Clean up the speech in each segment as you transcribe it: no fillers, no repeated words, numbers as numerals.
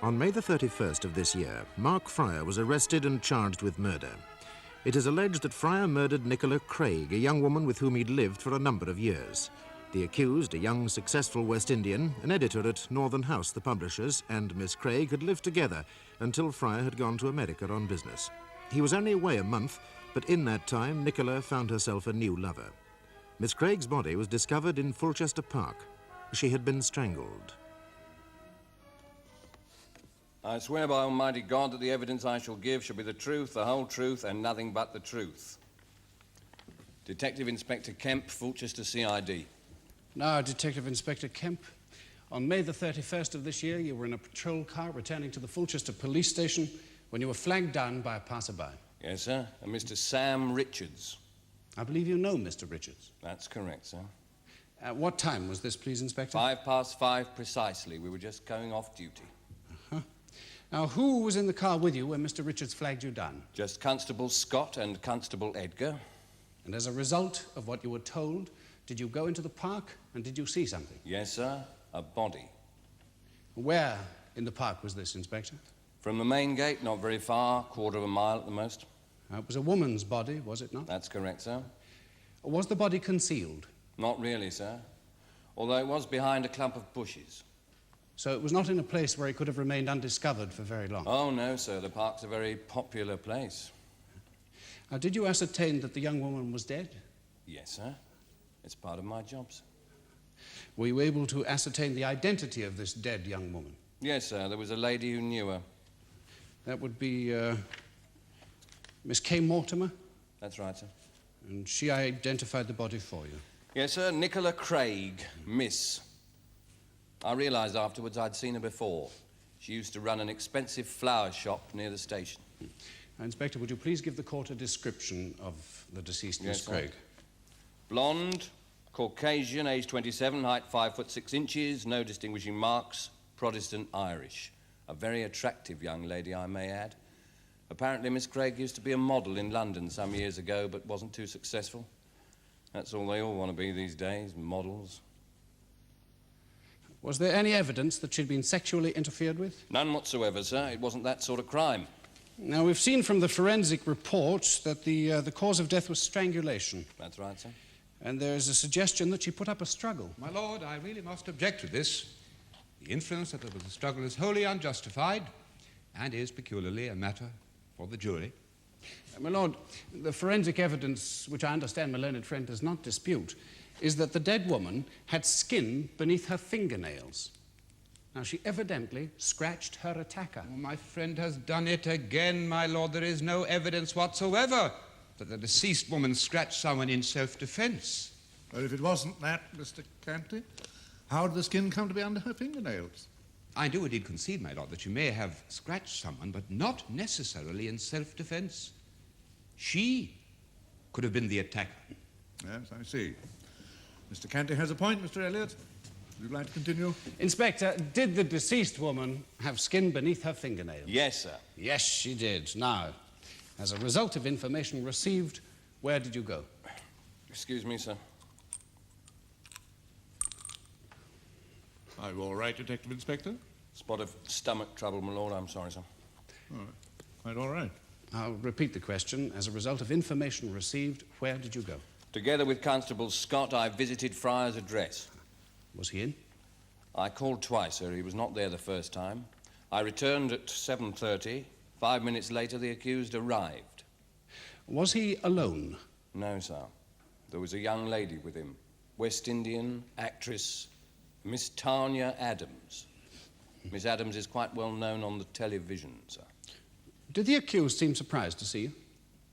On May the 31st of this year, Mark Frier was arrested and charged with murder. It is alleged that Frier murdered Nicola Craig, a young woman with whom he'd lived for a number of years. The accused, a young, successful West Indian, an editor at Northern House, the publishers, and Miss Craig had lived together until Frier had gone to America on business. He was only away a month, but in that time, Nicola found herself a new lover. Miss Craig's body was discovered in Fulchester Park. She had been strangled. I swear by Almighty God that the evidence I shall give shall be the truth, the whole truth, and nothing but the truth. Detective Inspector Kemp, Fulchester CID. Now, Detective Inspector Kemp, on May the 31st of this year, you were in a patrol car returning to the Fulchester police station when you were flagged down by a passerby. Yes, sir. A Mr. Sam Richards. I believe you know Mr. Richards. That's correct, sir. At what time was this, please, Inspector? 5:05 precisely. We were just going off duty. Now, who was in the car with you when Mr. Richards flagged you down? Just Constable Scott and Constable Edgar. And as a result of what you were told, did you go into the park and did you see something? Yes, sir. A body. Where in the park was this, Inspector? From the main gate, not very far, quarter of a mile at the most. It was a woman's body, was it not? That's correct, sir. Was the body concealed? Not really, sir. Although it was behind a clump of bushes. So it was not in a place where it could have remained undiscovered for very long? Oh, no, sir. The park's a very popular place. Now, did you ascertain that the young woman was dead? Yes, sir. It's part of my job, sir. Were you able to ascertain the identity of this dead young woman? Yes, sir. There was a lady who knew her. That would be Miss K. Mortimer? That's right, sir. And she identified the body for you? Yes, sir. Nicola Craig, Miss. I realised afterwards I'd seen her before. She used to run an expensive flower shop near the station. Now, Inspector, would you please give the court a description of the deceased Miss Craig? Sir. Blonde, Caucasian, age 27, height 5'6", no distinguishing marks, Protestant Irish. A very attractive young lady, I may add. Apparently, Miss Craig used to be a model in London some years ago, but wasn't too successful. That's all they all want to be these days, models. Was there any evidence that she'd been sexually interfered with? None whatsoever, sir. It wasn't that sort of crime. Now, we've seen from the forensic report that the cause of death was strangulation. That's right, sir. And there's a suggestion that she put up a struggle. My lord, I really must object to this. The inference that there was a struggle is wholly unjustified and is peculiarly a matter for the jury. My lord, the forensic evidence, which I understand my learned friend does not dispute, is that the dead woman had skin beneath her fingernails. Now, she evidently scratched her attacker. Oh, my friend has done it again, my lord. There is no evidence whatsoever that the deceased woman scratched someone in self-defense. Well, if it wasn't that, Mr. Canty, how did the skin come to be under her fingernails? I do indeed concede, my lord, that she may have scratched someone, but not necessarily in self-defense. She could have been the attacker. Yes, I see. Mr. Canty has a point, Mr. Elliot. Would you like to continue? Inspector, did the deceased woman have skin beneath her fingernails? Yes, sir. Yes, she did. Now, as a result of information received, where did you go? Excuse me, sir. Are you all right, Detective Inspector? Spot of stomach trouble, my lord. I'm sorry, sir. All right. Quite all right. I'll repeat the question. As a result of information received, where did you go? Together with Constable Scott, I visited Frier's address. Was he in? I called twice, sir. He was not there the first time. I returned at 7:30. 5 minutes later, the accused arrived. Was he alone? No, sir. There was a young lady with him. West Indian, actress, Miss Tanya Adams. Miss Adams is quite well known on the television, sir. Did the accused seem surprised to see you?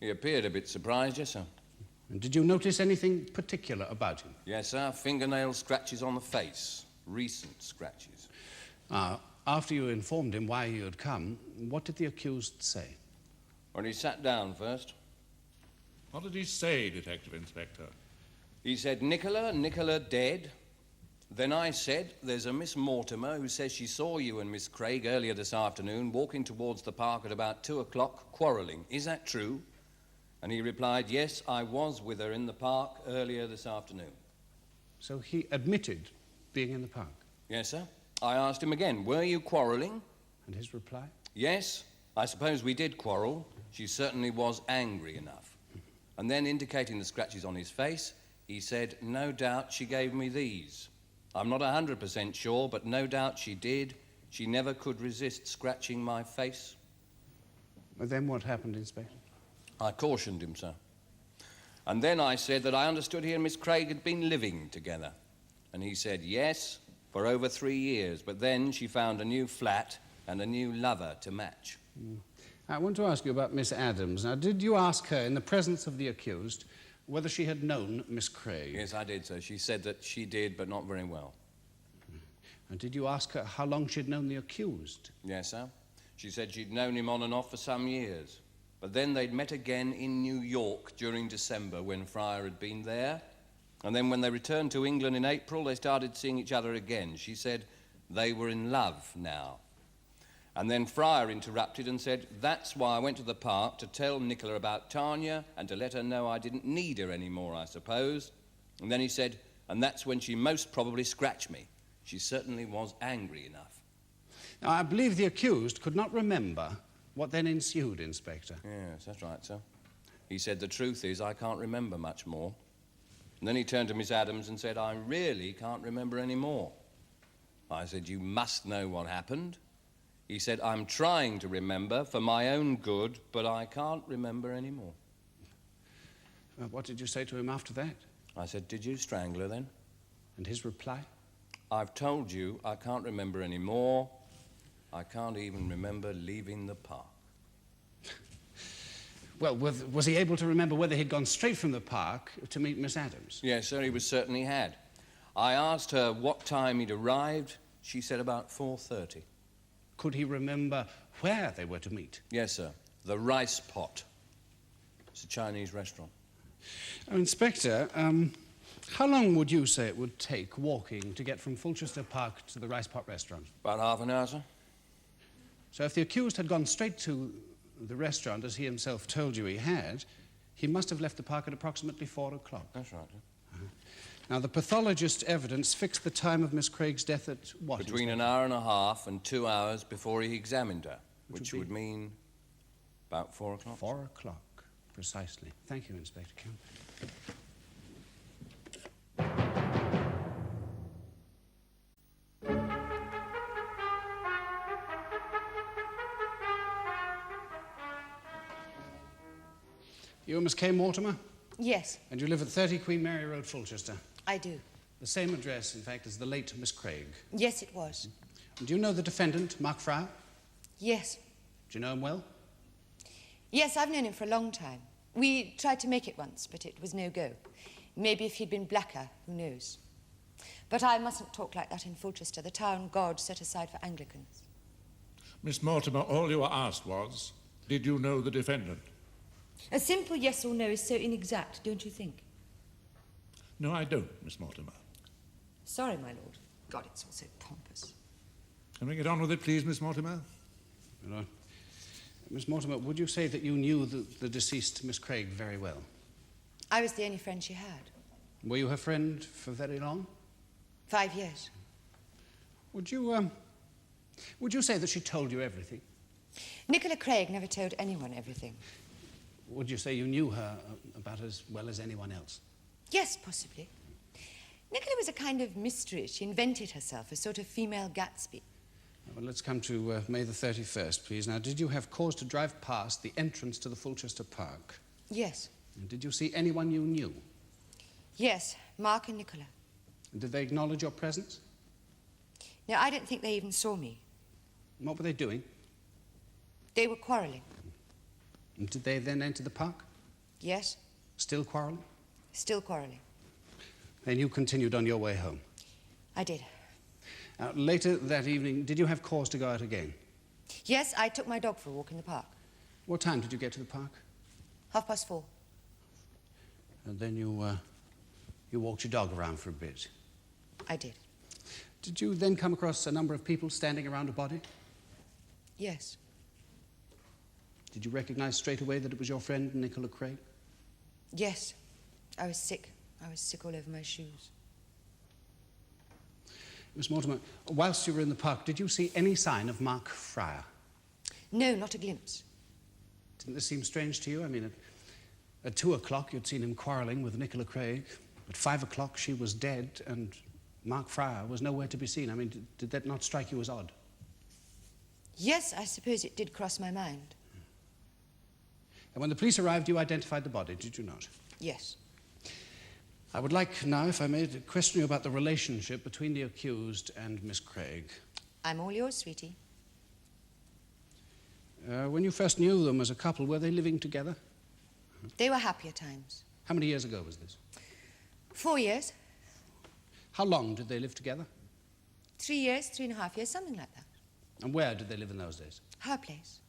He appeared a bit surprised, yes, sir. And did you notice anything particular about him? Yes, sir. Fingernail scratches on the face. Recent scratches. After you informed him why you had come, what did the accused say? Well, he sat down first. What did he say, Detective Inspector? He said, Nicola dead. Then I said, there's a Miss Mortimer who says she saw you and Miss Craig earlier this afternoon walking towards the park at about 2 o'clock, quarrelling. Is that true? And he replied, yes, I was with her in the park earlier this afternoon. So he admitted being in the park? Yes, sir. I asked him again, were you quarrelling? And his reply? Yes, I suppose we did quarrel. She certainly was angry enough. And then, indicating the scratches on his face, he said, no doubt she gave me these. I'm not 100% sure, but no doubt she did. She never could resist scratching my face. Well, then what happened, Inspector? I cautioned him, sir. And then I said that I understood he and Miss Craig had been living together. And he said yes, for over 3 years. But then she found a new flat and a new lover to match. I want to ask you about Miss Adams. Now, did you ask her, in the presence of the accused, whether she had known Miss Craig? Yes, I did, sir. She said that she did, but not very well. And did you ask her how long she'd known the accused? Yes, sir. She said she'd known him on and off for some years. But then they'd met again in New York during December when Frier had been there. And then when they returned to England in April, they started seeing each other again. She said they were in love now. And then Frier interrupted and said, that's why I went to the park to tell Nicola about Tanya and to let her know I didn't need her anymore, I suppose. And then he said, and that's when she most probably scratched me. She certainly was angry enough. Now, I believe the accused could not remember what then ensued, Inspector. Yes, that's right, sir. He said, the truth is, I can't remember much more. And then he turned to Miss Adams and said, I really can't remember any more. I said, you must know what happened. He said, I'm trying to remember for my own good, but I can't remember any more. What did you say to him after that? I said, did you strangle her then? And his reply? I've told you I can't remember any more. I can't even remember leaving the park. Well, was he able to remember whether he'd gone straight from the park to meet Miss Adams? Yes, sir, he certainly had. I asked her what time he'd arrived. She said about 4:30. Could he remember where they were to meet? Yes, sir. The Rice Pot. It's a Chinese restaurant. Oh, Inspector, how long would you say it would take walking to get from Fulchester Park to the Rice Pot restaurant? About half an hour, sir. So if the accused had gone straight to the restaurant, as he himself told you he had, he must have left the park at approximately 4 o'clock. That's right, sir. Now, the pathologist's evidence fixed the time of Miss Craig's death at what? Between an hour and a half and 2 hours before he examined her, which would mean about 4 o'clock. 4 o'clock, precisely. Thank you, Inspector Kemp. You Miss K. Mortimer? Yes, And you live at 30 Queen Mary Road, Fulchester? I do. The same address, in fact, as the late Miss Craig. Yes, it was. And do you know the defendant, Mark Frier? Yes. Do you know him well? Yes, I've known him for a long time. We tried to make it once, but it was no go. Maybe if he'd been blacker, who knows? But I mustn't talk like that in Fulchester, the town God set aside for Anglicans. Miss Mortimer, all you were asked was, did you know the defendant? A simple yes or no is so inexact, don't you think? No, I don't, Miss Mortimer. Sorry, my lord. God, it's all so pompous. Can we get on with it, please, Miss Mortimer? Right. Miss Mortimer, would you say that you knew the deceased Miss Craig very well? I was the only friend she had. Were you her friend for very long? 5 years. Would you say that she told you everything? Nicola Craig never told anyone everything. Would you say you knew her about as well as anyone else? Yes, possibly. Nicola was a kind of mystery. She invented herself, a sort of female Gatsby. Well, let's come to May the 31st, please. Now, did you have cause to drive past the entrance to the Fulchester Park? Yes. And did you see anyone you knew? Yes, Mark and Nicola. And did they acknowledge your presence? No, I don't think they even saw me. And what were they doing? They were quarrelling. And did they then enter the park? Yes, Still quarrelling? still quarrelling. Then you continued on your way home. I did. Later that evening, did you have cause to go out again? Yes, I took my dog for a walk in the park. What time did you get to the park? 4:30. And then you walked your dog around for a bit. I did. Did you then come across a number of people standing around a body? Yes. Did you recognize straight away that it was your friend, Nicola Craig? Yes. I was sick. I was sick all over my shoes. Miss Mortimer, whilst you were in the park, did you see any sign of Mark Frier? No, not a glimpse. Didn't this seem strange to you? I mean, at 2 o'clock you'd seen him quarrelling with Nicola Craig. At 5 o'clock she was dead and Mark Frier was nowhere to be seen. I mean, did that not strike you as odd? Yes, I suppose it did cross my mind. And when the police arrived, you identified the body, did you not? Yes. I would like now, if I may, to question you about the relationship between the accused and Miss Craig. I'm all yours, sweetie. When you first knew them as a couple, were they living together? They were happier times. How many years ago was this? 4 years. How long did they live together? 3 years, 3.5 years, something like that. And where did they live in those days? Her place.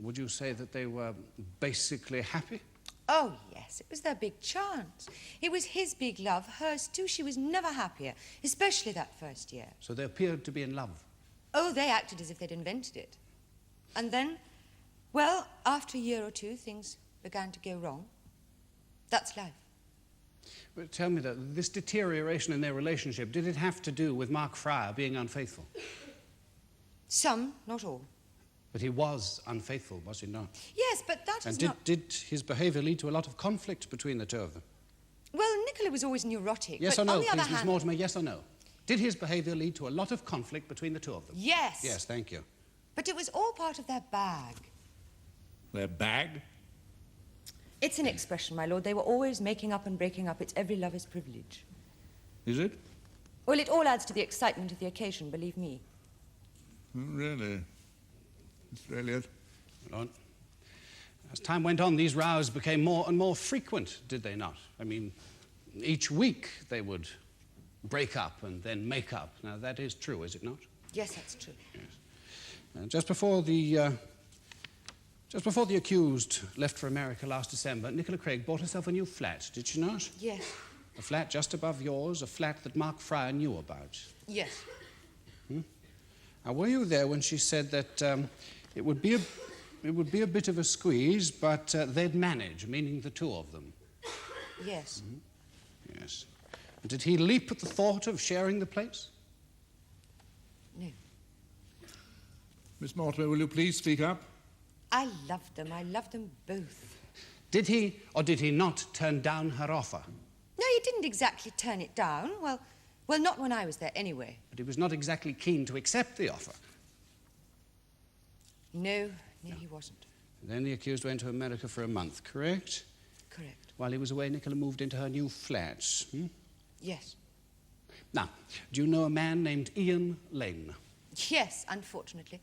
Would you say that they were basically happy? Oh, yes, it was their big chance. It was his big love, hers too. She was never happier, especially that first year. So they appeared to be in love? Oh, they acted as if they'd invented it. And then, well, after a year or two, things began to go wrong. That's life. But tell me, that this deterioration in their relationship, did it have to do with Mark Frier being unfaithful? Some, not all. But he was unfaithful, was he not? Yes, but that is and not... did his behaviour lead to a lot of conflict between the two of them? Well, Nicola was always neurotic. Yes but or no, on the please, other Miss hand... Mortimer, yes or no? Did his behaviour lead to a lot of conflict between the two of them? Yes. Yes, thank you. But it was all part of their bag. Their bag? It's an expression, my lord. They were always making up and breaking up. It's every lover's privilege. Is it? Well, it all adds to the excitement of the occasion, believe me. Really? Mr. Elliot? Well, as time went on, these rows became more and more frequent, did they not? I mean, each week they would break up and then make up. Now, that is true, is it not? Yes, that's true. Yes. Just before the accused left for America last December, Nicola Craig bought herself a new flat, did she not? Yes. A flat just above yours, a flat that Mark Frier knew about. Yes. Now, were you there when she said that it would be a bit of a squeeze, but they'd manage, meaning the two of them? Yes. Yes. And did he leap at the thought of sharing the place? No. Miss Mortimer, will you please speak up? I loved them. I loved them both. Did he or did he not turn down her offer? No, he didn't exactly turn it down. Well, not when I was there anyway. But he was not exactly keen to accept the offer. No, he wasn't. Then the accused went to America for a month, correct? Correct. While he was away, Nicola moved into her new flat. Yes. Now, do you know a man named Ian Lane? Yes, unfortunately.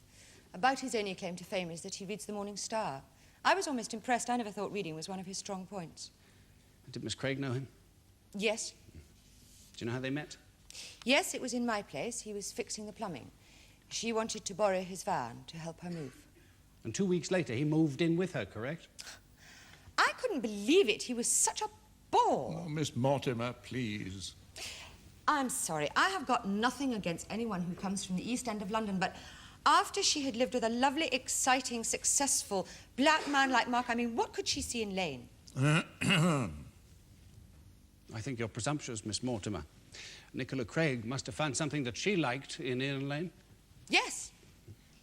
About his only claim to fame is that he reads the Morning Star. I was almost impressed. I never thought reading was one of his strong points. Did Miss Craig know him? Yes. Do you know how they met? Yes, it was in my place. He was fixing the plumbing. She wanted to borrow his van to help her move. And 2 weeks later, he moved in with her, correct? I couldn't believe it. He was such a bore. Oh, Miss Mortimer, please. I'm sorry. I have got nothing against anyone who comes from the East End of London, but after she had lived with a lovely, exciting, successful black man like Mark, I mean, what could she see in Lane? I think you're presumptuous, Miss Mortimer. Nicola Craig must have found something that she liked in Ian Lane. Yes.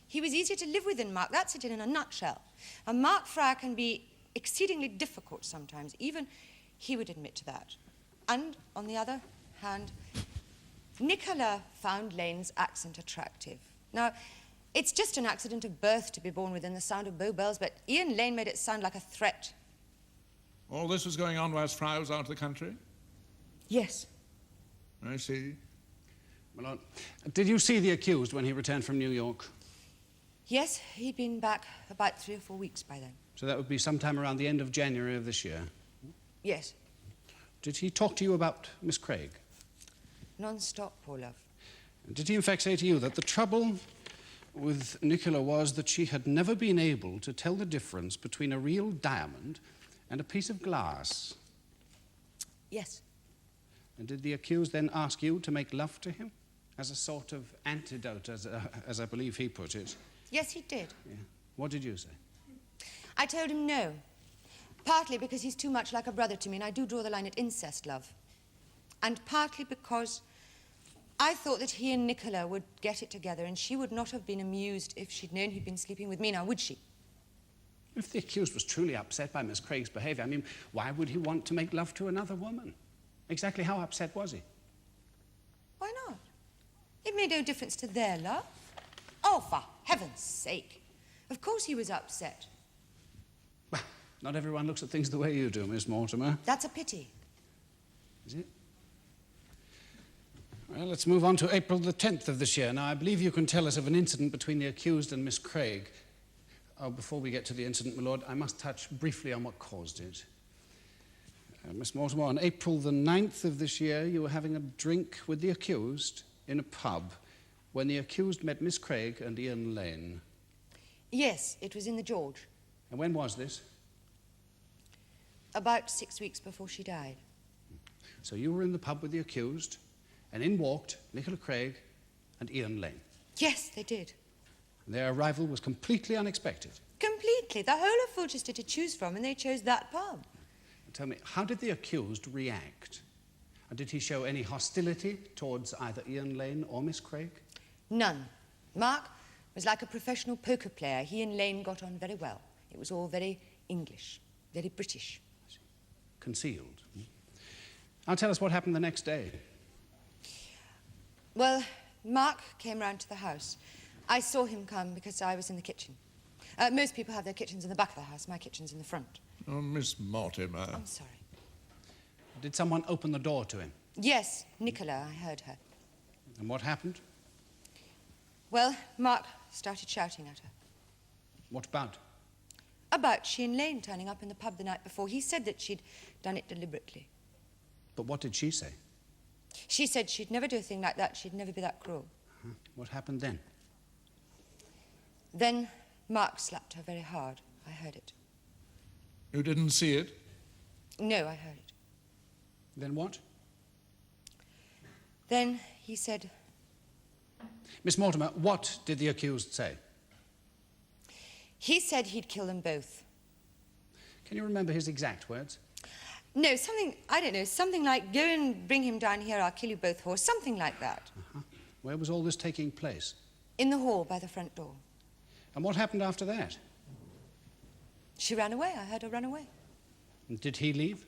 He was easier to live with than Mark. That's it in a nutshell. And Mark Frier can be exceedingly difficult sometimes. Even he would admit to that. And, on the other hand, Nicola found Lane's accent attractive. Now, it's just an accident of birth to be born within the sound of Bow Bells, but Ian Lane made it sound like a threat. All this was going on whilst Frier was out of the country? Yes. I see. Well, did you see the accused when he returned from New York? Yes, he'd been back about 3 or 4 weeks by then. So that would be sometime around the end of January of this year. Yes. Did he talk to you about Miss Craig? Non-stop, poor love. Did he in fact say to you that the trouble with Nicola was that she had never been able to tell the difference between a real diamond and a piece of glass? Yes. And did the accused then ask you to make love to him as a sort of antidote, as I believe he put it? Yes, he did. Yeah. What did you say? I told him no. Partly because he's too much like a brother to me, and I do draw the line at incest love. And partly because, I thought that he and Nicola would get it together, and she would not have been amused if she'd known he'd been sleeping with me, now would she? If the accused was truly upset by Miss Craig's behaviour, I mean, why would he want to make love to another woman? Exactly how upset was he? Why not? It made no difference to their love. Oh, for heaven's sake. Of course he was upset. Well, not everyone looks at things the way you do, Miss Mortimer. That's a pity. Is it? Well, let's move on to April the 10th of this year. Now, I believe you can tell us of an incident between the accused and Miss Craig. Oh, before we get to the incident, my lord, I must touch briefly on what caused it. Miss Mortimer, on April the 9th of this year, you were having a drink with the accused in a pub when the accused met Miss Craig and Ian Lane. Yes, it was in the George. And when was this? About 6 weeks before she died. So you were in the pub with the accused, and in walked Nicola Craig and Ian Lane. Yes, they did. Their arrival was completely unexpected. Completely. The whole of Fulchester to choose from, and they chose that pub. Tell me, how did the accused react? And did he show any hostility towards either Ian Lane or Miss Craig? None. Mark was like a professional poker player. He and Lane got on very well. It was all very English, very British. Concealed. Now tell us what happened the next day. Well, Mark came round to the house. I saw him come because I was in the kitchen. Most people have their kitchens in the back of the house. My kitchen's in the front. Oh, Miss Mortimer. I'm sorry. Did someone open the door to him? Yes, Nicola. I heard her. And what happened? Well, Mark started shouting at her. What about? About she and Lane turning up in the pub the night before. He said that she'd done it deliberately. But what did she say? She said she'd never do a thing like that. She'd never be that cruel. What happened then? Then Mark slapped her very hard. I heard it. You didn't see it? No, I heard it. Then what? Then he said... Miss Mortimer, what did the accused say? He said he'd kill them both. Can you remember his exact words? No, something, I don't know, something like, go and bring him down here, I'll kill you both, or something like that. Where was all this taking place? In the hall by the front door. And what happened after that? She ran away. I heard her run away. And did he leave?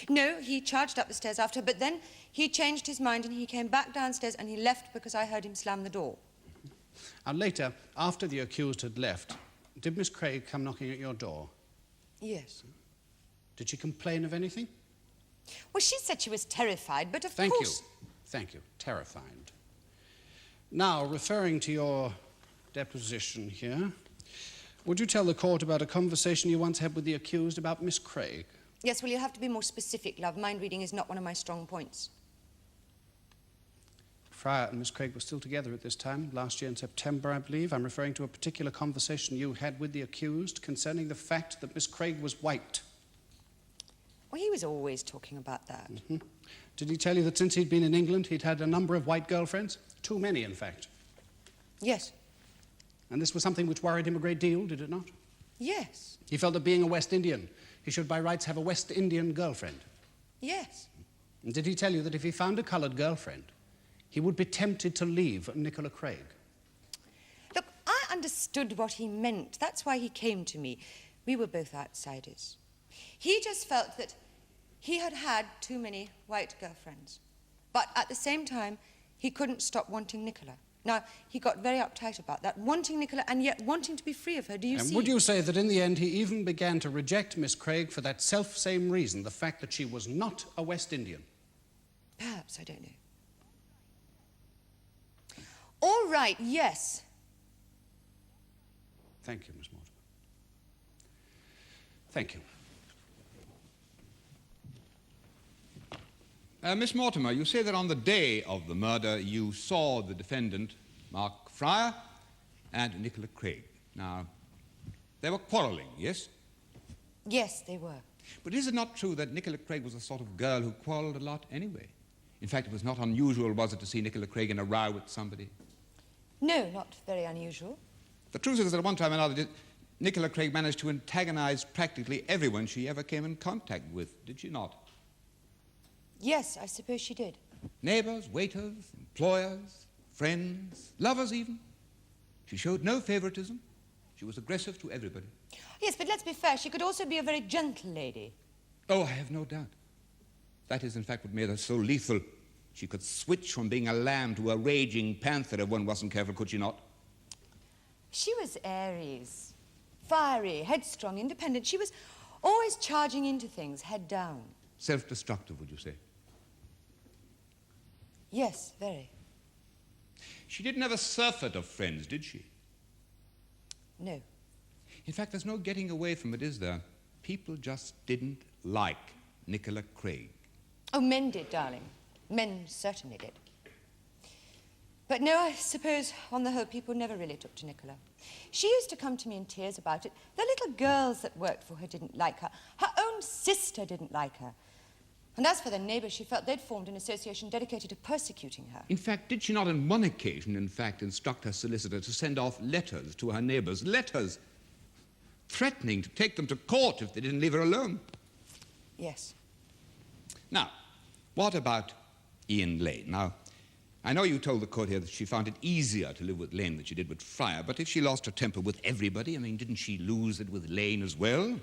No, he charged up the stairs after her, but then he changed his mind and he came back downstairs and he left because I heard him slam the door. And later, after the accused had left, did Miss Craig come knocking at your door? Yes. Did she complain of anything? Well, she said she was terrified, but of Thank course... you. Thank you. Terrified. Now, referring to your deposition here, would you tell the court about a conversation you once had with the accused about Miss Craig? Yes, well, you have to be more specific, love. Mind reading is not one of my strong points. Frier and Miss Craig were still together at this time, last year in September, I believe. I'm referring to a particular conversation you had with the accused concerning the fact that Miss Craig was white. Well, he was always talking about that. Did he tell you that since he'd been in England, he'd had a number of white girlfriends? Too many, in fact. Yes. And this was something which worried him a great deal, did it not? Yes. He felt that being a West Indian, he should by rights have a West Indian girlfriend. Yes. And did he tell you that if he found a coloured girlfriend, he would be tempted to leave Nicola Craig? Look, I understood what he meant. That's why he came to me. We were both outsiders. He just felt that he had had too many white girlfriends. But at the same time, he couldn't stop wanting Nicola. Now, he got very uptight about that, wanting Nicola and yet wanting to be free of her. Do you see? And would you say that in the end he even began to reject Miss Craig for that self-same reason, the fact that she was not a West Indian? Perhaps, I don't know. All right, yes. Thank you, Miss Mortimer. Thank you. Miss Mortimer, you say that on the day of the murder you saw the defendant, Mark Frier, and Nicola Craig. Now, they were quarrelling, yes? Yes, they were. But is it not true that Nicola Craig was the sort of girl who quarrelled a lot anyway? In fact, it was not unusual, was it, to see Nicola Craig in a row with somebody? No, not very unusual. The truth is that at one time or another, Nicola Craig managed to antagonize practically everyone she ever came in contact with, did she not? Yes, I suppose she did. Neighbours, waiters, employers, friends, lovers even. She showed no favouritism. She was aggressive to everybody. Yes, but let's be fair, she could also be a very gentle lady. Oh, I have no doubt. That is, in fact, what made her so lethal. She could switch from being a lamb to a raging panther if one wasn't careful, could she not? She was Aries, fiery, headstrong, independent. She was always charging into things, head down. Self-destructive, would you say? Yes, very. She didn't have a surfeit of friends, did she? No. In fact, there's no getting away from it, is there? People just didn't like Nicola Craig. Oh, men did, darling. Men certainly did. But no, I suppose, on the whole, people never really took to Nicola. She used to come to me in tears about it. The little girls that worked for her didn't like her. Her own sister didn't like her. And as for the neighbours, she felt they'd formed an association dedicated to persecuting her. In fact, did she not on one occasion, in fact, instruct her solicitor to send off letters to her neighbours? Letters! Threatening to take them to court if they didn't leave her alone. Yes. Now, what about Ian Lane? Now, I know you told the court here that she found it easier to live with Lane than she did with Frier, but if she lost her temper with everybody, I mean, didn't she lose it with Lane as well?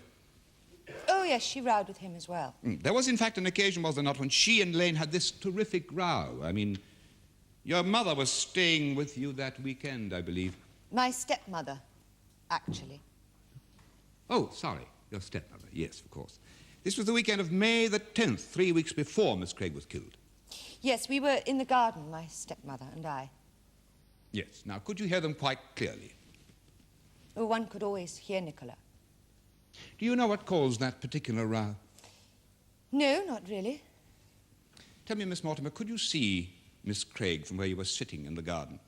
Oh, yes, she rowed with him as well. There was, in fact, an occasion, was there not, when she and Lane had this terrific row? I mean, your mother was staying with you that weekend, I believe. My stepmother, actually. Oh, sorry, your stepmother, yes, of course. This was the weekend of May the 10th, 3 weeks before Miss Craig was killed. Yes, we were in the garden, my stepmother and I. Yes. Now, could you hear them quite clearly? Oh, one could always hear Nicola. Do you know what caused that particular row? No, not really. Tell me, Miss Mortimer, could you see Miss Craig from where you were sitting in the garden?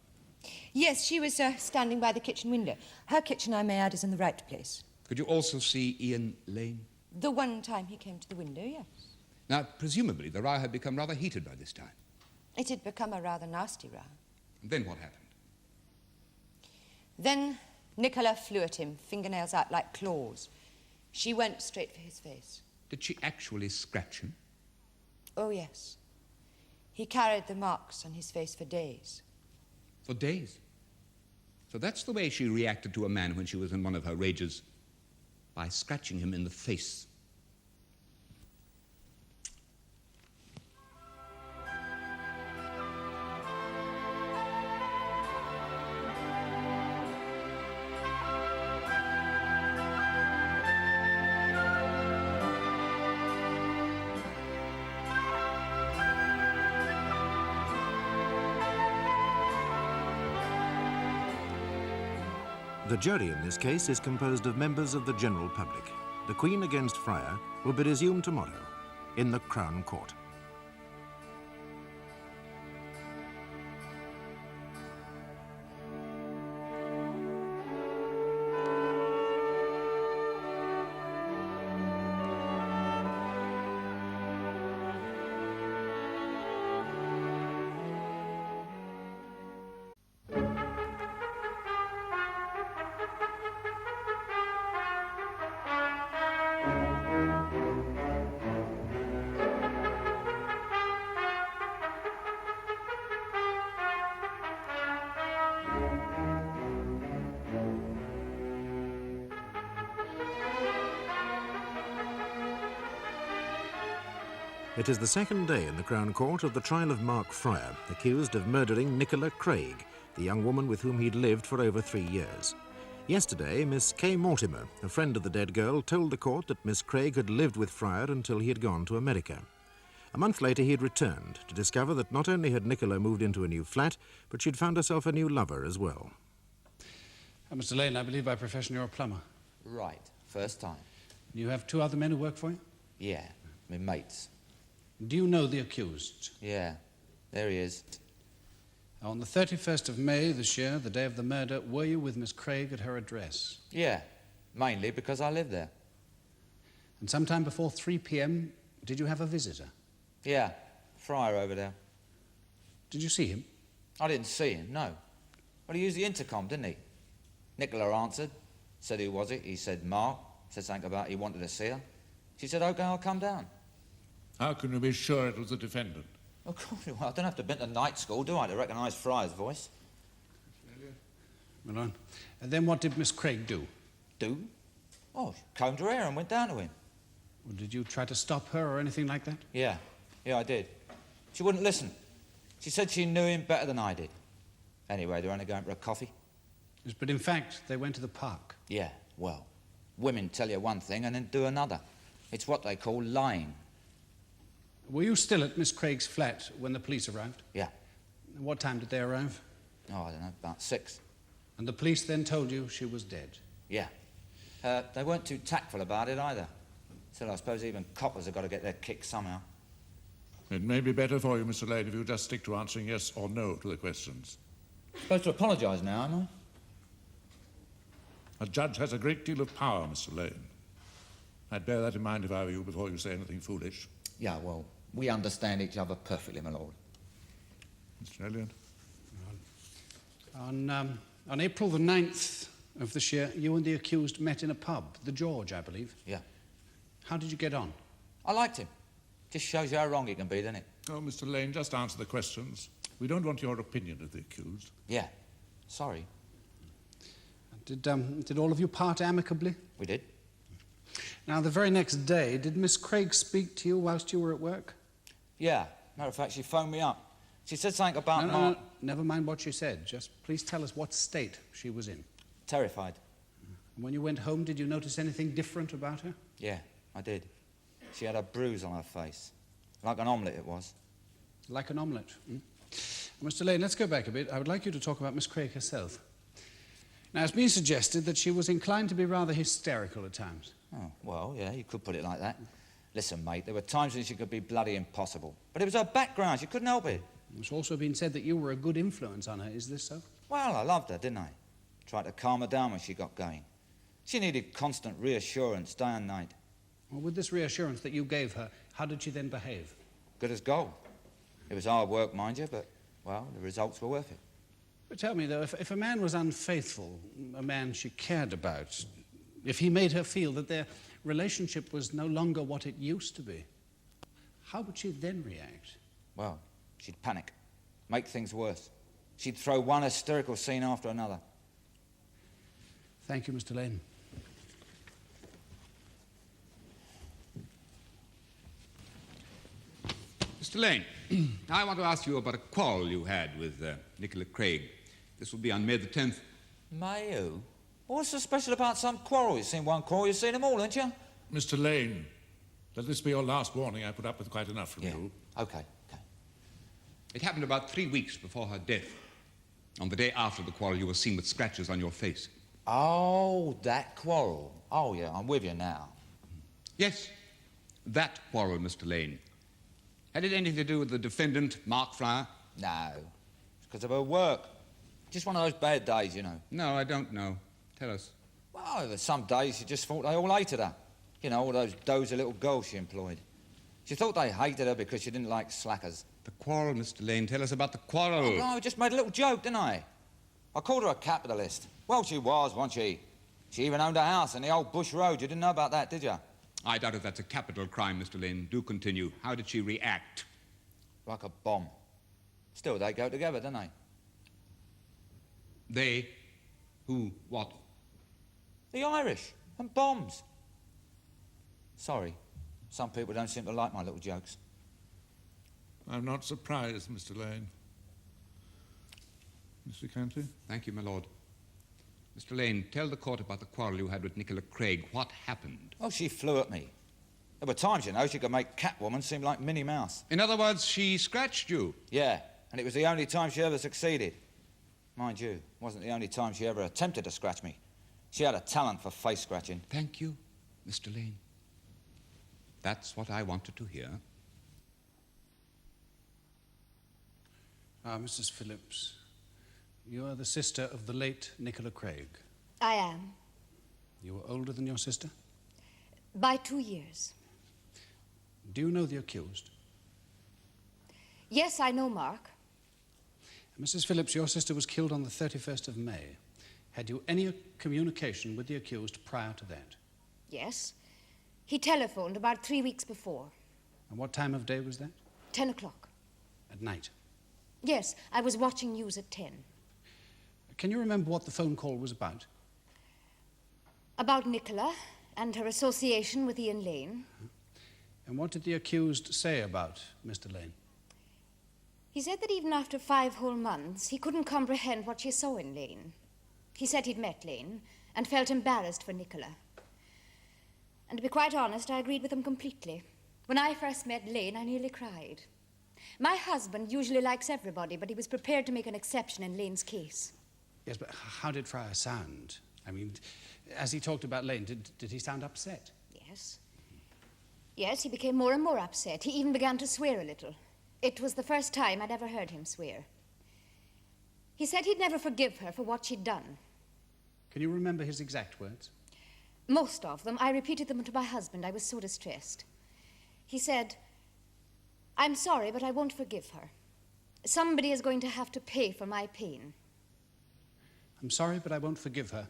Yes, she was standing by the kitchen window. Her kitchen, I may add, is in the right place. Could you also see Ian Lane? The one time he came to the window, yes. Now, presumably, the row had become rather heated by this time. It had become a rather nasty row. And then what happened? Then Nicola flew at him, fingernails out like claws. She went straight for his face. Did she actually scratch him? Oh, yes. He carried the marks on his face for days. For days? So that's the way she reacted to a man when she was in one of her rages, by scratching him in the face. The jury in this case is composed of members of the general public. The Queen against Frier will be resumed tomorrow in the Crown Court. It is the second day in the Crown Court of the trial of Mark Frier, accused of murdering Nicola Craig, the young woman with whom he'd lived for over 3 years. Yesterday, Miss Kay Mortimer, a friend of the dead girl, told the court that Miss Craig had lived with Frier until he had gone to America. A month later, he had returned to discover that not only had Nicola moved into a new flat, but she'd found herself a new lover as well. Mr. Lane, I believe by profession you're a plumber. Right, first time. You have 2 other men who work for you? Yeah, my mates. Do you know the accused? Yeah, there he is. On the 31st of May this year, the day of the murder, were you with Miss Craig at her address? Yeah, mainly because I live there. And sometime before 3 p.m., did you have a visitor? Yeah, Frier over there. Did you see him? I didn't see him, no. Well, he used the intercom, didn't he? Nicola answered, said who was it? He said Mark, said something about he wanted to see her. She said, OK, I'll come down. How can you be sure it was the defendant? Of course, well, I don't have to been to night school, do I, to recognise Frier's voice? Well, and then what did Miss Craig do? Do? Oh, she combed her hair and went down to him. Well, did you try to stop her or anything like that? Yeah, I did. She wouldn't listen. She said she knew him better than I did. Anyway, they're only going for a coffee. Yes, but in fact, they went to the park. Yeah, well, women tell you one thing and then do another. It's what they call lying. Were you still at Miss Craig's flat when the police arrived? Yeah. What time did they arrive? Oh, I don't know, about 6. And the police then told you she was dead? Yeah. They weren't too tactful about it either. Still, I suppose even coppers have got to get their kick somehow. It may be better for you, Mr. Lane, if you just stick to answering yes or no to the questions. Supposed to apologise now, am I? A judge has a great deal of power, Mr. Lane. I'd bear that in mind if I were you before you say anything foolish. Yeah, well, we understand each other perfectly, my lord. Mr. Elliot? On April the 9th of this year, you and the accused met in a pub, the George, I believe. Yeah. How did you get on? I liked him. Just shows you how wrong he can be, doesn't it? Oh, Mr. Lane, just answer the questions. We don't want your opinion of the accused. Yeah. Sorry. Did all of you part amicably? We did. Now, the very next day, did Miss Craig speak to you whilst you were at work? Yeah. Matter of fact, she phoned me up. She said something about No, never mind what she said. Just please tell us what state she was in. Terrified. And when you went home, did you notice anything different about her? Yeah, I did. She had a bruise on her face. Like an omelette it was. Like an omelette. Mr. Lane, let's go back a bit. I would like you to talk about Miss Craig herself. Now, it's been suggested that she was inclined to be rather hysterical at times. Oh, well, yeah, you could put it like that. Listen, mate, there were times when she could be bloody impossible. But it was her background. She couldn't help it. It's also been said that you were a good influence on her. Is this so? Well, I loved her, didn't I? Tried to calm her down when she got going. She needed constant reassurance day and night. Well, with this reassurance that you gave her, how did she then behave? Good as gold. It was hard work, mind you, but, well, the results were worth it. But tell me, though, if a man was unfaithful, a man she cared about, if he made her feel that their relationship was no longer what it used to be, how would she then react? Well, she'd panic, make things worse. She'd throw one hysterical scene after another. Thank you, Mr. Lane. Mr. Lane, I want to ask you about a quarrel you had with Nicola Craig. This will be on May the 10th. May who? What's so special about some quarrel? You've seen one quarrel, you've seen them all, haven't you? Mr. Lane, let this be your last warning. I put up with quite enough from you. OK. It happened about 3 weeks before her death. On the day after the quarrel, you were seen with scratches on your face. Oh, that quarrel. Oh, yeah, I'm with you now. Yes, that quarrel, Mr. Lane. Had it anything to do with the defendant, Mark Frier? No, it's because of her work. Just one of those bad days, you know. No, I don't know. Tell us. Well, there were some days she just thought they all hated her. You know, all those dozy little girls she employed. She thought they hated her because she didn't like slackers. The quarrel, Mr. Lane. Tell us about the quarrel. Oh, I just made a little joke, didn't I? I called her a capitalist. Well, she was, wasn't she? She even owned a house in the old Bush Road. You didn't know about that, did you? I doubt if that's a capital crime, Mr. Lane. Do continue. How did she react? Like a bomb. Still, they go together, don't they? They? Who? What? The Irish. And bombs. Sorry. Some people don't seem to like my little jokes. I'm not surprised, Mr. Lane. Mr. Canty? Thank you, my lord. Mr. Lane, tell the court about the quarrel you had with Nicola Craig. What happened? Oh, she flew at me. There were times, you know, she could make Catwoman seem like Minnie Mouse. In other words, she scratched you? Yeah, and it was the only time she ever succeeded. Mind you, it wasn't the only time she ever attempted to scratch me. She had a talent for face scratching. Thank you, Mr. Lane. That's what I wanted to hear. Mrs. Phillips, you are the sister of the late Nicola Craig. I am. You were older than your sister? By 2 years. Do you know the accused? Yes, I know Mark. Mrs. Phillips, your sister was killed on the 31st of May. Had you any communication with the accused prior to that? Yes. He telephoned about 3 weeks before. And what time of day was that? 10 o'clock. at night? Yes, I was watching news at 10. Can you remember what the phone call was about? About Nicola and her association with Ian Lane. And what did the accused say about Mr. Lane? He said that even after 5 whole months, he couldn't comprehend what she saw in Lane. He said he'd met Lane and felt embarrassed for Nicola. And to be quite honest, I agreed with him completely. When I first met Lane, I nearly cried. My husband usually likes everybody, but he was prepared to make an exception in Lane's case. Yes, but how did Frier sound? I mean, as he talked about Lane, did he sound upset? Yes. Yes, he became more and more upset. He even began to swear a little. It was the first time I'd ever heard him swear. He said he'd never forgive her for what she'd done. Can you remember his exact words? Most of them. I repeated them to my husband. I was so distressed. He said, "I'm sorry, but I won't forgive her. Somebody is going to have to pay for my pain." I'm sorry, but I won't forgive her.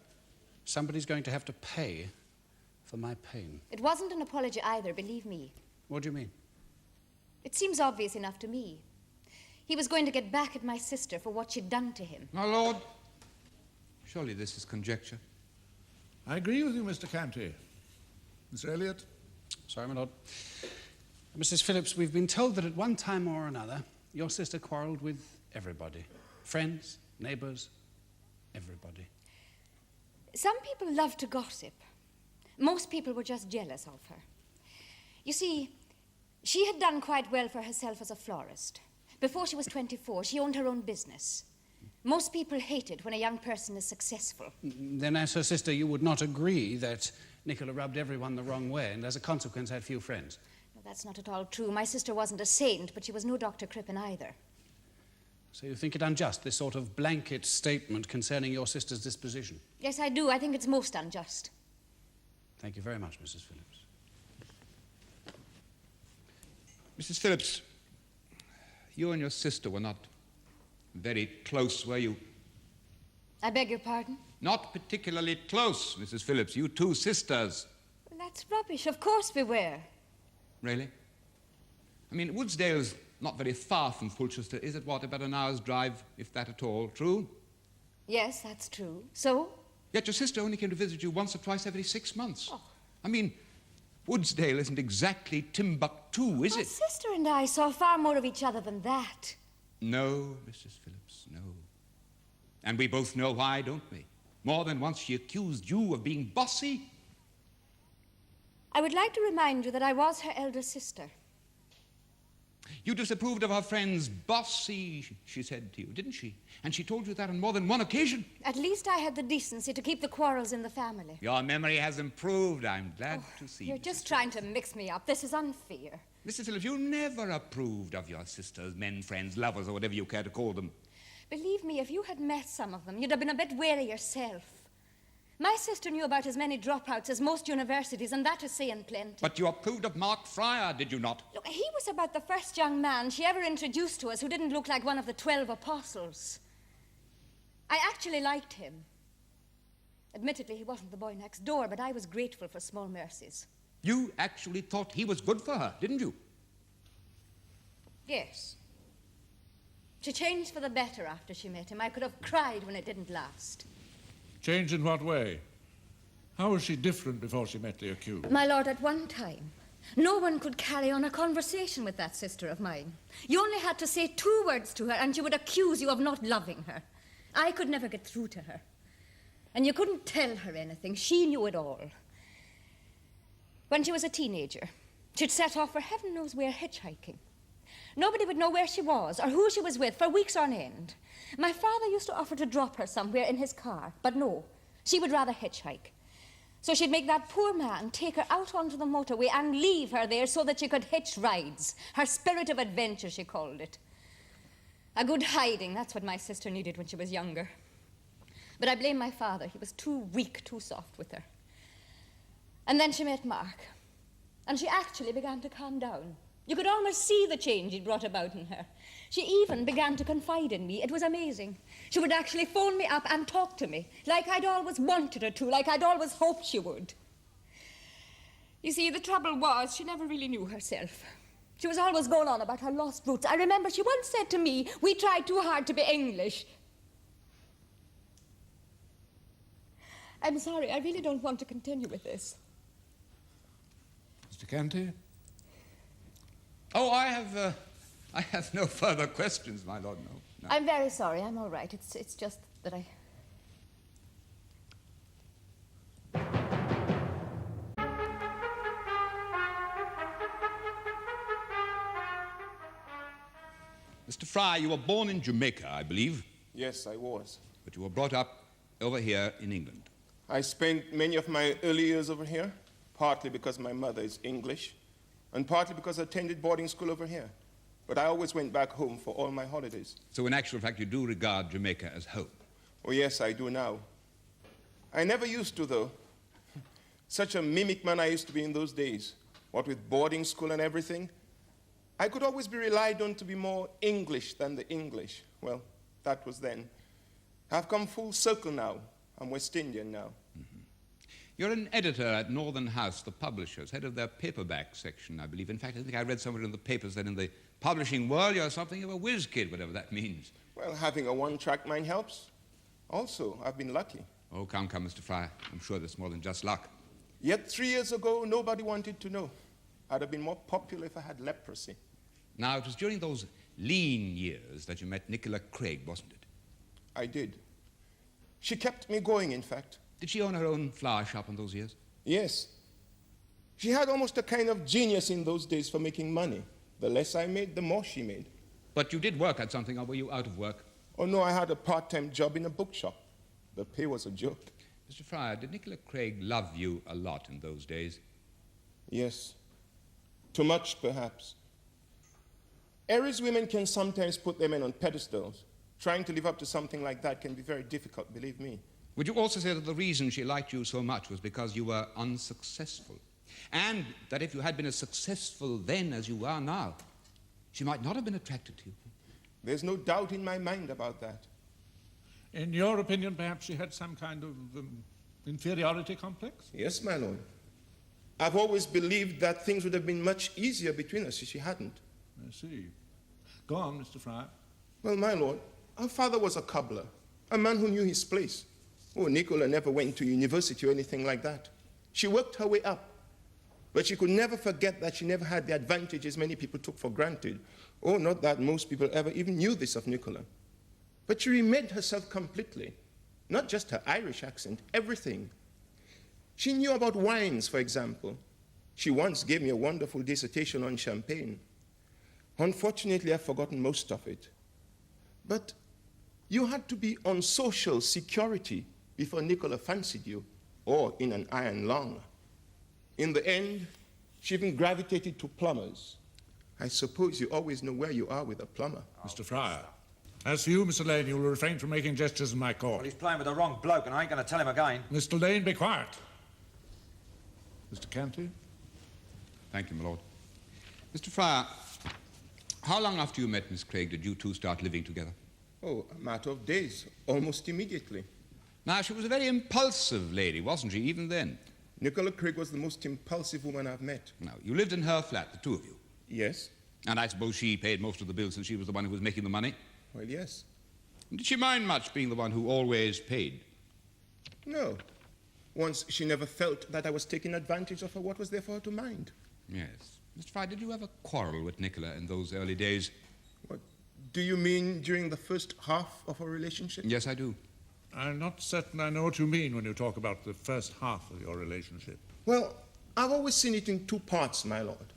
Somebody's going to have to pay for my pain. It wasn't an apology either, believe me. What do you mean? It seems obvious enough to me. He was going to get back at my sister for what she'd done to him. My lord, surely this is conjecture. I agree with you, Mr. Canty. Mr. Elliot? Sorry, my lord. Mrs. Phillips, we've been told that at one time or another, your sister quarrelled with everybody. Friends, neighbours, everybody. Some people love to gossip. Most people were just jealous of her. You see, she had done quite well for herself as a florist. Before she was 24, she owned her own business. Most people hate it when a young person is successful. Then as her sister, you would not agree that Nicola rubbed everyone the wrong way and as a consequence had few friends? No, that's not at all true. My sister wasn't a saint, but she was no Dr. Crippen either. So you think it unjust, this sort of blanket statement concerning your sister's disposition? Yes, I do. I think it's most unjust. Thank you very much, Mrs. Phillips. Mrs. Phillips, you and your sister were not very close, were you? I beg your pardon? Not particularly close, Mrs. Phillips. You two sisters. Well, that's rubbish. Of course we were. Really? I mean, Woodsdale's not very far from Fulchester, is it? What, about an hour's drive, if that at all? True? Yes, that's true. So? Yet your sister only came to visit you once or twice every 6 months. Oh. I mean, Woodsdale isn't exactly Timbuktu, is My it? sister and I saw far more of each other than that. No, Mrs. Phillips, no. And we both know why, don't we? More than once she accused you of being bossy. I would like to remind you that I was her elder sister. You disapproved of our friend's bossy, she said to you, didn't she? And she told you that on more than one occasion. At least I had the decency to keep the quarrels in the family. Your memory has improved, I'm glad to see. You're Mrs. just trying to mix me up. This is unfair. Mrs. Phillips, you never approved of your sisters, men, friends, lovers, or whatever you care to call them. Believe me, if you had met some of them, you'd have been a bit wary yourself. My sister knew about as many dropouts as most universities, and that is saying plenty. But you approved of Mark Frier, did you not? Look, he was about the first young man she ever introduced to us who didn't look like one of the 12 apostles. I actually liked him. Admittedly, he wasn't the boy next door, but I was grateful for small mercies. You actually thought he was good for her, didn't you? Yes. She changed for the better after she met him. I could have cried when it didn't last. Changed in what way? How was she different before she met the accused? My lord, at one time, no one could carry on a conversation with that sister of mine. You only had to say 2 words to her and she would accuse you of not loving her. I could never get through to her. And you couldn't tell her anything. She knew it all. When she was a teenager, she'd set off for heaven knows where hitchhiking. Nobody would know where she was or who she was with for weeks on end. My father used to offer to drop her somewhere in his car, but no, she would rather hitchhike. So she'd make that poor man take her out onto the motorway and leave her there so that she could hitch rides. Her spirit of adventure, she called it. A good hiding, that's what my sister needed when she was younger. But I blame my father. He was too weak, too soft with her. And then she met Mark, and she actually began to calm down. You could almost see the change he'd brought about in her. She even began to confide in me. It was amazing. She would actually phone me up and talk to me, like I'd always wanted her to, like I'd always hoped she would. You see, the trouble was she never really knew herself. She was always going on about her lost roots. I remember she once said to me, we tried too hard to be English. I'm sorry, I really don't want to continue with this. Mr. Canty? Oh, I have no further questions, my lord, no. I'm very sorry, I'm all right. It's just that I... Mr. Frier, you were born in Jamaica, I believe. Yes, I was. But you were brought up over here in England. I spent many of my early years over here, partly because my mother is English, and partly because I attended boarding school over here. But I always went back home for all my holidays. So in actual fact, you do regard Jamaica as home? Oh, yes, I do now. I never used to, though. Such a mimic man I used to be in those days, what with boarding school and everything. I could always be relied on to be more English than the English. Well, that was then. I've come full circle now. I'm West Indian now. Mm-hmm. You're an editor at Northern House, the publishers, head of their paperback section, I believe. In fact, I think I read somewhere in the papers that in the publishing world you're something of a whiz kid, whatever that means. Well, having a one-track mind helps. Also, I've been lucky. Oh, come, Mr. Frier. I'm sure there's more than just luck. Yet 3 years ago, nobody wanted to know. I'd have been more popular if I had leprosy. Now, it was during those lean years that you met Nicola Craig, wasn't it? I did. She kept me going, in fact. Did she own her own flower shop in those years? Yes. She had almost a kind of genius in those days for making money. The less I made, the more she made. But you did work at something, or were you out of work? Oh, no, I had a part-time job in a bookshop. The pay was a joke. Mr. Frier, did Nicola Craig love you a lot in those days? Yes. Too much, perhaps. Aries women can sometimes put their men on pedestals. Trying to live up to something like that can be very difficult, believe me. Would you also say that the reason she liked you so much was because you were unsuccessful? And that if you had been as successful then as you are now, she might not have been attracted to you? There's no doubt in my mind about that. In your opinion, perhaps she had some kind of inferiority complex? Yes, my lord. I've always believed that things would have been much easier between us if she hadn't. I see. Go on, Mr. Frier. Well, my lord, her father was a cobbler, a man who knew his place. Oh, Nicola never went to university or anything like that. She worked her way up. But she could never forget that she never had the advantages many people took for granted. Oh, not that most people ever even knew this of Nicola. But she remade herself completely. Not just her Irish accent, everything. She knew about wines, for example. She once gave me a wonderful dissertation on champagne. Unfortunately, I've forgotten most of it. But you had to be on social security before Nicola fancied you, or in an iron lung. In the end, she even gravitated to plumbers. I suppose you always know where you are with a plumber. Mr. Frier. As for you, Mr. Lane, you will refrain from making gestures in my court. Well, he's playing with the wrong bloke, and I ain't going to tell him again. Mr. Lane, be quiet. Mr. Canty? Thank you, my lord. Mr. Frier, how long after you met Miss Craig did you two start living together? Oh, a matter of days, almost immediately. Now, she was a very impulsive lady, wasn't she, even then? Nicola Craig was the most impulsive woman I've met. Now, you lived in her flat, the two of you. Yes. And I suppose she paid most of the bills since she was the one who was making the money? Well, yes. Did she mind much being the one who always paid? No. Once she never felt that I was taking advantage of her. What was there for her to mind? Yes. Mr. Frier, did you ever quarrel with Nicola in those early days? What do you mean during the first half of our relationship? Yes, I do. I'm not certain I know what you mean when you talk about the first half of your relationship. Well, I've always seen it in two parts, my lord.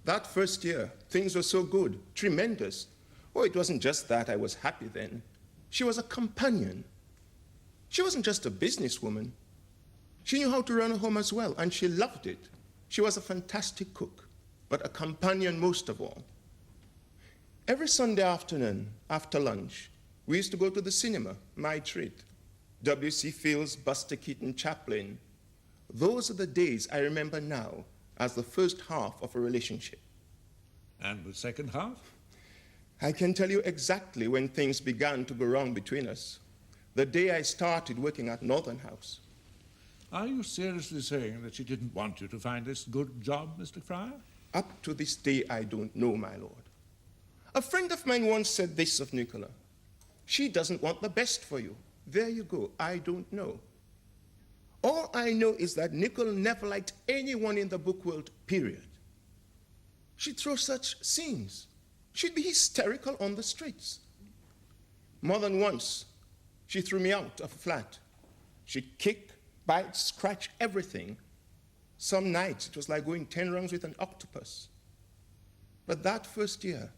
That first year, things were so good, tremendous. Oh, it wasn't just that I was happy then. She was a companion. She wasn't just a businesswoman. She knew how to run a home as well, and she loved it. She was a fantastic cook, but a companion most of all. Every Sunday afternoon, after lunch, we used to go to the cinema, my treat. W.C. Fields, Buster Keaton, Chaplin. Those are the days I remember now as the first half of a relationship. And the second half? I can tell you exactly when things began to go wrong between us. The day I started working at Northern House. Are you seriously saying that she didn't want you to find this good job, Mr. Frier? Up to this day, I don't know, my lord. A friend of mine once said this of Nicola. She doesn't want the best for you. There you go. I don't know. All I know is that Nicola never liked anyone in the book world, period. She'd throw such scenes. She'd be hysterical on the streets. More than once, she threw me out of a flat. She'd kick, bite, scratch, everything. Some nights, it was like going 10 rounds with an octopus. But that first year,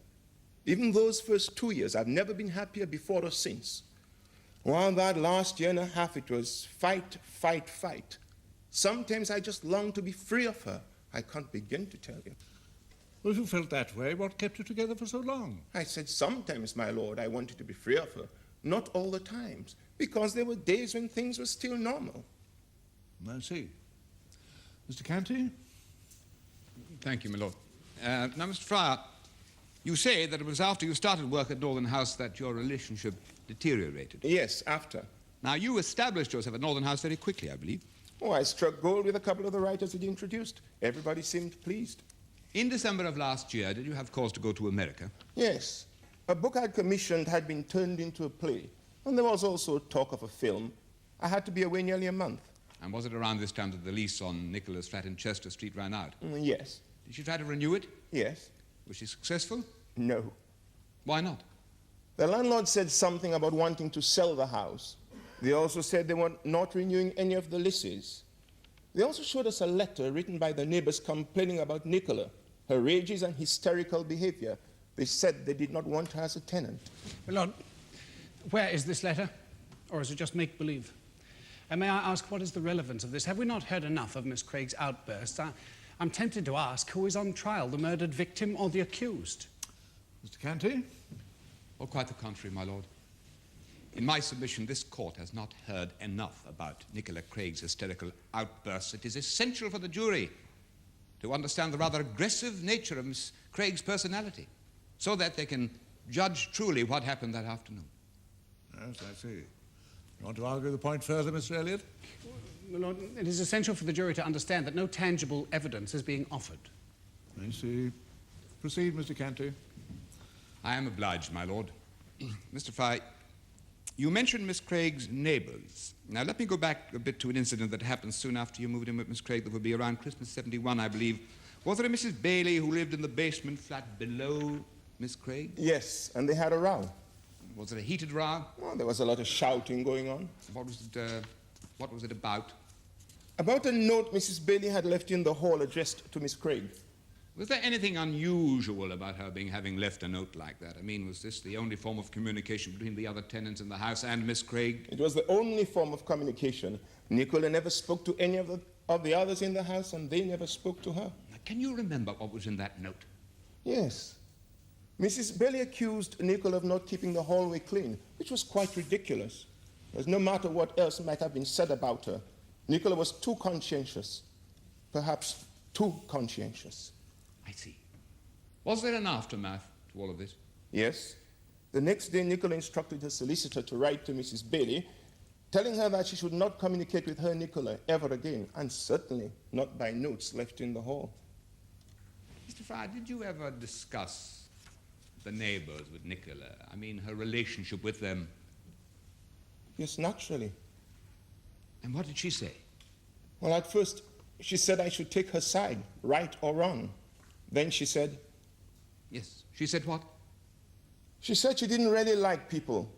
even those first 2 years, I've never been happier before or since. While that last year and a half, it was fight, fight, fight. Sometimes I just longed to be free of her. I can't begin to tell you. Well, if you felt that way, what kept you together for so long? I said sometimes, my lord, I wanted to be free of her. Not all the times, because there were days when things were still normal. I see. Mr. Canty? Thank you, my lord. Now, Mr. Frier, you say that it was after you started work at Northern House that your relationship deteriorated. Yes, after. Now, you established yourself at Northern House very quickly, I believe. Oh, I struck gold with a couple of the writers he'd introduced. Everybody seemed pleased. In December of last year, did you have cause to go to America? Yes. A book I'd commissioned had been turned into a play, and there was also talk of a film. I had to be away nearly a month. And was it around this time that the lease on Nicola's flat in Chester Street ran out? Yes. Did she try to renew it? Yes. Was she successful? No. Why not? The landlord said something about wanting to sell the house. They also said they were not renewing any of the leases. They also showed us a letter written by the neighbors complaining about Nicola, her rages and hysterical behavior. They said they did not want her as a tenant. My lord, where is this letter? Or is it just make-believe? And may I ask, what is the relevance of this? Have we not heard enough of Miss Craig's outbursts? I'm tempted to ask, who is on trial, the murdered victim or the accused? Mr. Canty? Oh, quite the contrary, my lord. In my submission, this court has not heard enough about Nicola Craig's hysterical outbursts. It is essential for the jury to understand the rather aggressive nature of Miss Craig's personality, so that they can judge truly what happened that afternoon. Yes, I see. You want to argue the point further, Mr. Elliot? My lord, it is essential for the jury to understand that no tangible evidence is being offered. I see. Proceed, Mr. Canty. I am obliged, my lord. Mr. Frier, you mentioned Miss Craig's neighbors. Now, let me go back a bit to an incident that happened soon after you moved in with Miss Craig. That would be around Christmas '71, I believe. Was there a Mrs. Bailey who lived in the basement flat below Miss Craig? Yes, and they had a row. Was it a heated row? Well, there was a lot of shouting going on. What was it about? About a note Mrs. Bailey had left in the hall addressed to Miss Craig. Was there anything unusual about her having left a note like that? I mean, was this the only form of communication between the other tenants in the house and Miss Craig? It was the only form of communication. Nicola never spoke to any of the others in the house, and they never spoke to her. Now, can you remember what was in that note? Yes. Mrs. Bailey accused Nicola of not keeping the hallway clean, which was quite ridiculous. Because no matter what else might have been said about her, Nicola was too conscientious. Perhaps too conscientious. I see. Was there an aftermath to all of this? Yes. The next day, Nicola instructed her solicitor to write to Mrs. Bailey, telling her that she should not communicate with her Nicola ever again, and certainly not by notes left in the hall. Mr. Frier, did you ever discuss the neighbors with Nicola? I mean, her relationship with them? Yes, naturally. And what did she say? Well, at first, she said I should take her side, right or wrong. Then she said... Yes, she said what? She said she didn't really like people.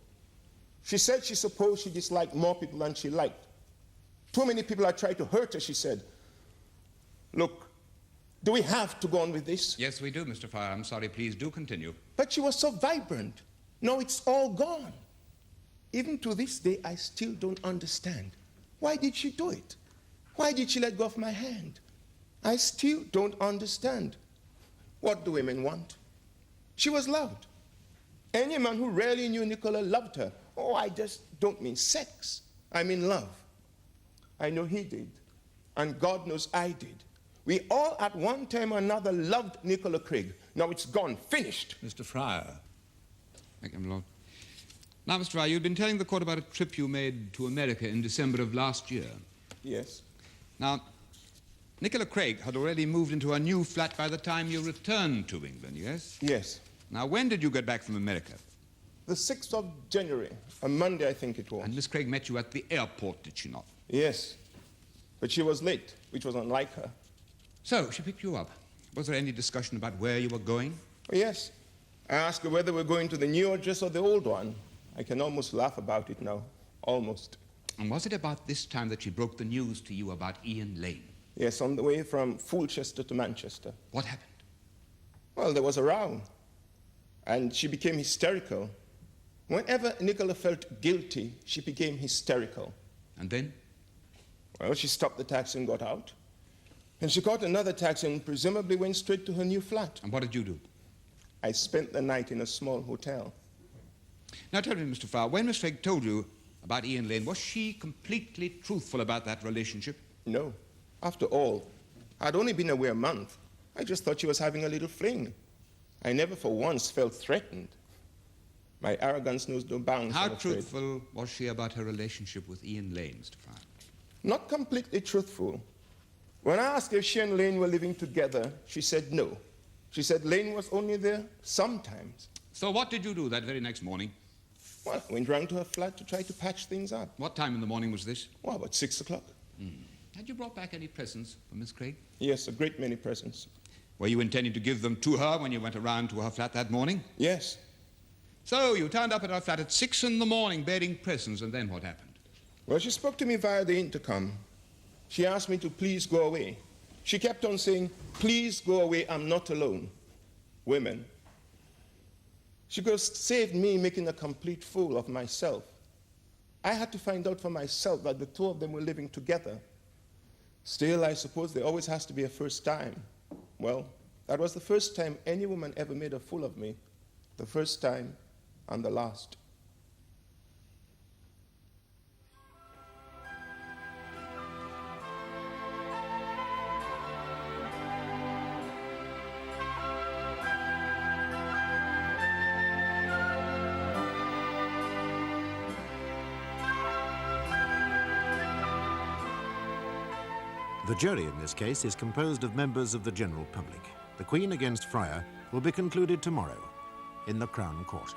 She said she supposed she disliked more people than she liked. Too many people had tried to hurt her, she said. Look, do we have to go on with this? Yes, we do, Mr. Frier. I'm sorry. Please do continue. But she was so vibrant. Now it's all gone. Even to this day, I still don't understand. Why did she do it? Why did she let go of my hand? I still don't understand. What do women want? She was loved. Any man who really knew Nicola loved her. Oh, I just don't mean sex. I mean love. I know he did. And God knows I did. We all at one time or another loved Nicola Craig. Now it's gone, finished. Mr. Frier. Thank you, my lord. Now, Mr. Frier, you'd been telling the court about a trip you made to America in December of last year. Yes. Now, Nicola Craig had already moved into a new flat by the time you returned to England, yes? Yes. Now, when did you get back from America? The 6th of January, a Monday, I think it was. And Miss Craig met you at the airport, did she not? Yes. But she was late, which was unlike her. So, she picked you up. Was there any discussion about where you were going? Oh, yes. I asked her whether we're going to the new address or the old one. I can almost laugh about it now. Almost. And was it about this time that she broke the news to you about Ian Lane? Yes, on the way from Fulchester to Manchester. What happened? Well, there was a row. And she became hysterical. Whenever Nicola felt guilty, she became hysterical. And then? Well, she stopped the taxi and got out. And she caught another taxi and presumably went straight to her new flat. And what did you do? I spent the night in a small hotel. Now tell me, Mr. Frier, when Miss Craig told you about Ian Lane, was she completely truthful about that relationship? No. After all, I'd only been away a month. I just thought she was having a little fling. I never for once felt threatened. My arrogance knows no bounds. How truthful was she about her relationship with Ian Lane, Mr. Frier? Not completely truthful. When I asked if she and Lane were living together, she said no. She said Lane was only there sometimes. So what did you do that very next morning? Well, I went round to her flat to try to patch things up. What time in the morning was this? Well, about 6 o'clock. Had you brought back any presents for Miss Craig? Yes, a great many presents. Were you intending to give them to her when you went around to her flat that morning? Yes. So you turned up at her flat at 6 in the morning bearing presents, and then what happened? Well, she spoke to me via the intercom. She asked me to please go away. She kept on saying, please go away, I'm not alone. Women. She could have saved me making a complete fool of myself. I had to find out for myself that the two of them were living together. Still, I suppose there always has to be a first time. Well, that was the first time any woman ever made a fool of me. The first time and the last. The jury in this case is composed of members of the general public. The Queen against Frier will be concluded tomorrow in the Crown Court.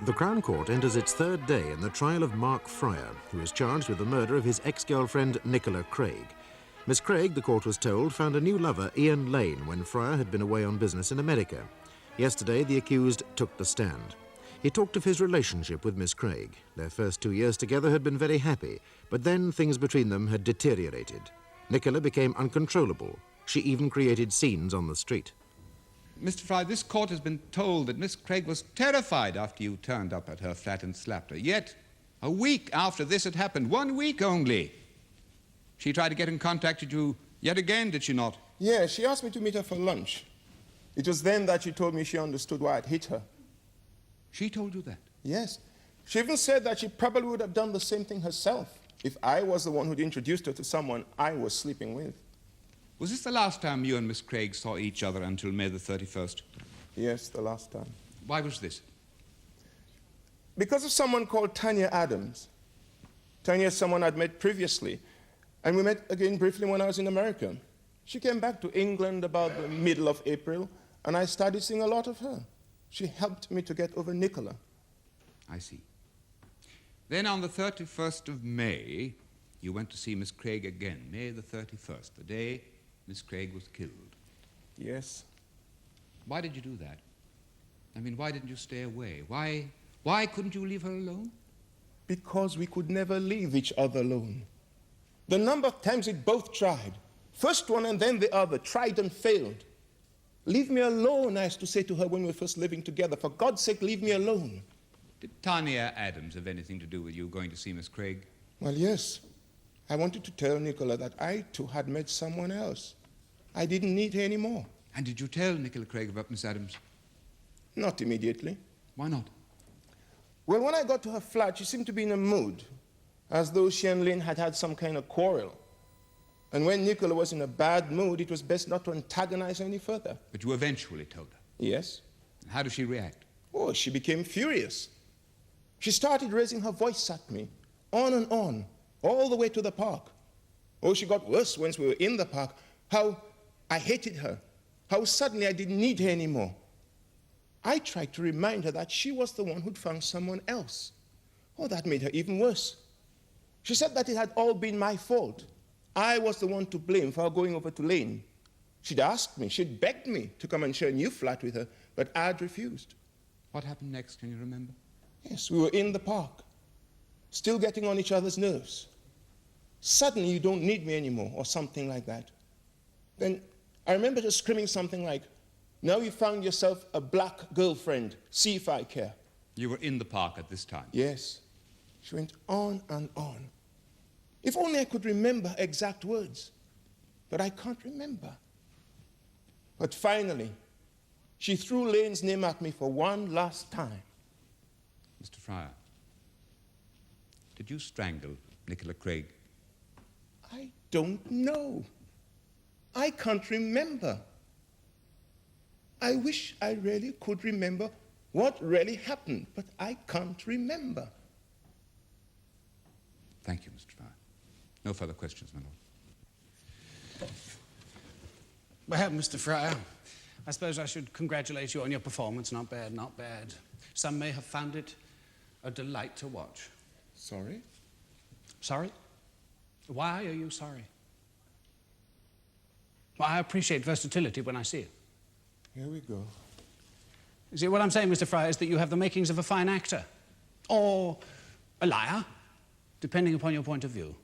The Crown Court enters its third day in the trial of Mark Frier, who is charged with the murder of his ex-girlfriend Nicola Craig. Miss Craig, the court was told, found a new lover, Ian Lane, when Frier had been away on business in America. Yesterday, the accused took the stand. He talked of his relationship with Miss Craig. Their first 2 years together had been very happy, but then things between them had deteriorated. Nicola became uncontrollable. She even created scenes on the street. Mr. Frier, this court has been told that Miss Craig was terrified after you turned up at her flat and slapped her. Yet, a week after this had happened, 1 week only, she tried to get in contact with you yet again, did she not? Yeah, she asked me to meet her for lunch. It was then that she told me she understood why I'd hit her. She told you that? Yes. She even said that she probably would have done the same thing herself if I was the one who'd introduced her to someone I was sleeping with. Was this the last time you and Miss Craig saw each other until May the 31st? Yes, the last time. Why was this? Because of someone called Tanya Adams. Tanya is someone I'd met previously, and we met again briefly when I was in America. She came back to England about the middle of April, and I started seeing a lot of her. She helped me to get over Nicola. I see. Then on the 31st of May, you went to see Miss Craig again, May the 31st, the day Miss Craig was killed. Yes. Why did you do that? I mean, why didn't you stay away? Why couldn't you leave her alone? Because we could never leave each other alone. The number of times we both tried, first one and then the other, tried and failed. Leave me alone, I used to say to her when we were first living together. For God's sake, leave me alone. Did Tanya Adams have anything to do with you going to see Miss Craig? Well, yes. I wanted to tell Nicola that I, too, had met someone else. I didn't need her anymore. And did you tell Nicola Craig about Miss Adams? Not immediately. Why not? Well, when I got to her flat, she seemed to be in a mood, as though she and Lynn had had some kind of quarrel. And when Nicola was in a bad mood, it was best not to antagonize her any further. But you eventually told her? Yes. And how did she react? Oh, she became furious. She started raising her voice at me, on and on, all the way to the park. Oh, she got worse once we were in the park. How I hated her. How suddenly I didn't need her anymore. I tried to remind her that she was the one who'd found someone else. Oh, that made her even worse. She said that it had all been my fault. I was the one to blame for her going over to Lane. She'd asked me, she'd begged me to come and share a new flat with her, but I'd refused. What happened next, can you remember? Yes, we were in the park, still getting on each other's nerves. Suddenly, you don't need me anymore, or something like that. Then I remember just screaming something like, now you found yourself a black girlfriend, see if I care. You were in the park at this time? Yes. She went on and on. If only I could remember her exact words. But I can't remember. But finally, she threw Lane's name at me for one last time. Mr. Frier, did you strangle Nicola Craig? I don't know. I can't remember. I wish I really could remember what really happened, but I can't remember. Thank you, Mr. Frier. No further questions, my lord. Well, Mr. Frier, I suppose I should congratulate you on your performance. Not bad, not bad. Some may have found it a delight to watch. Sorry? Sorry? Why are you sorry? Well, I appreciate versatility when I see it. Here we go. You see, what I'm saying, Mr. Frier, is that you have the makings of a fine actor. Or a liar, depending upon your point of view.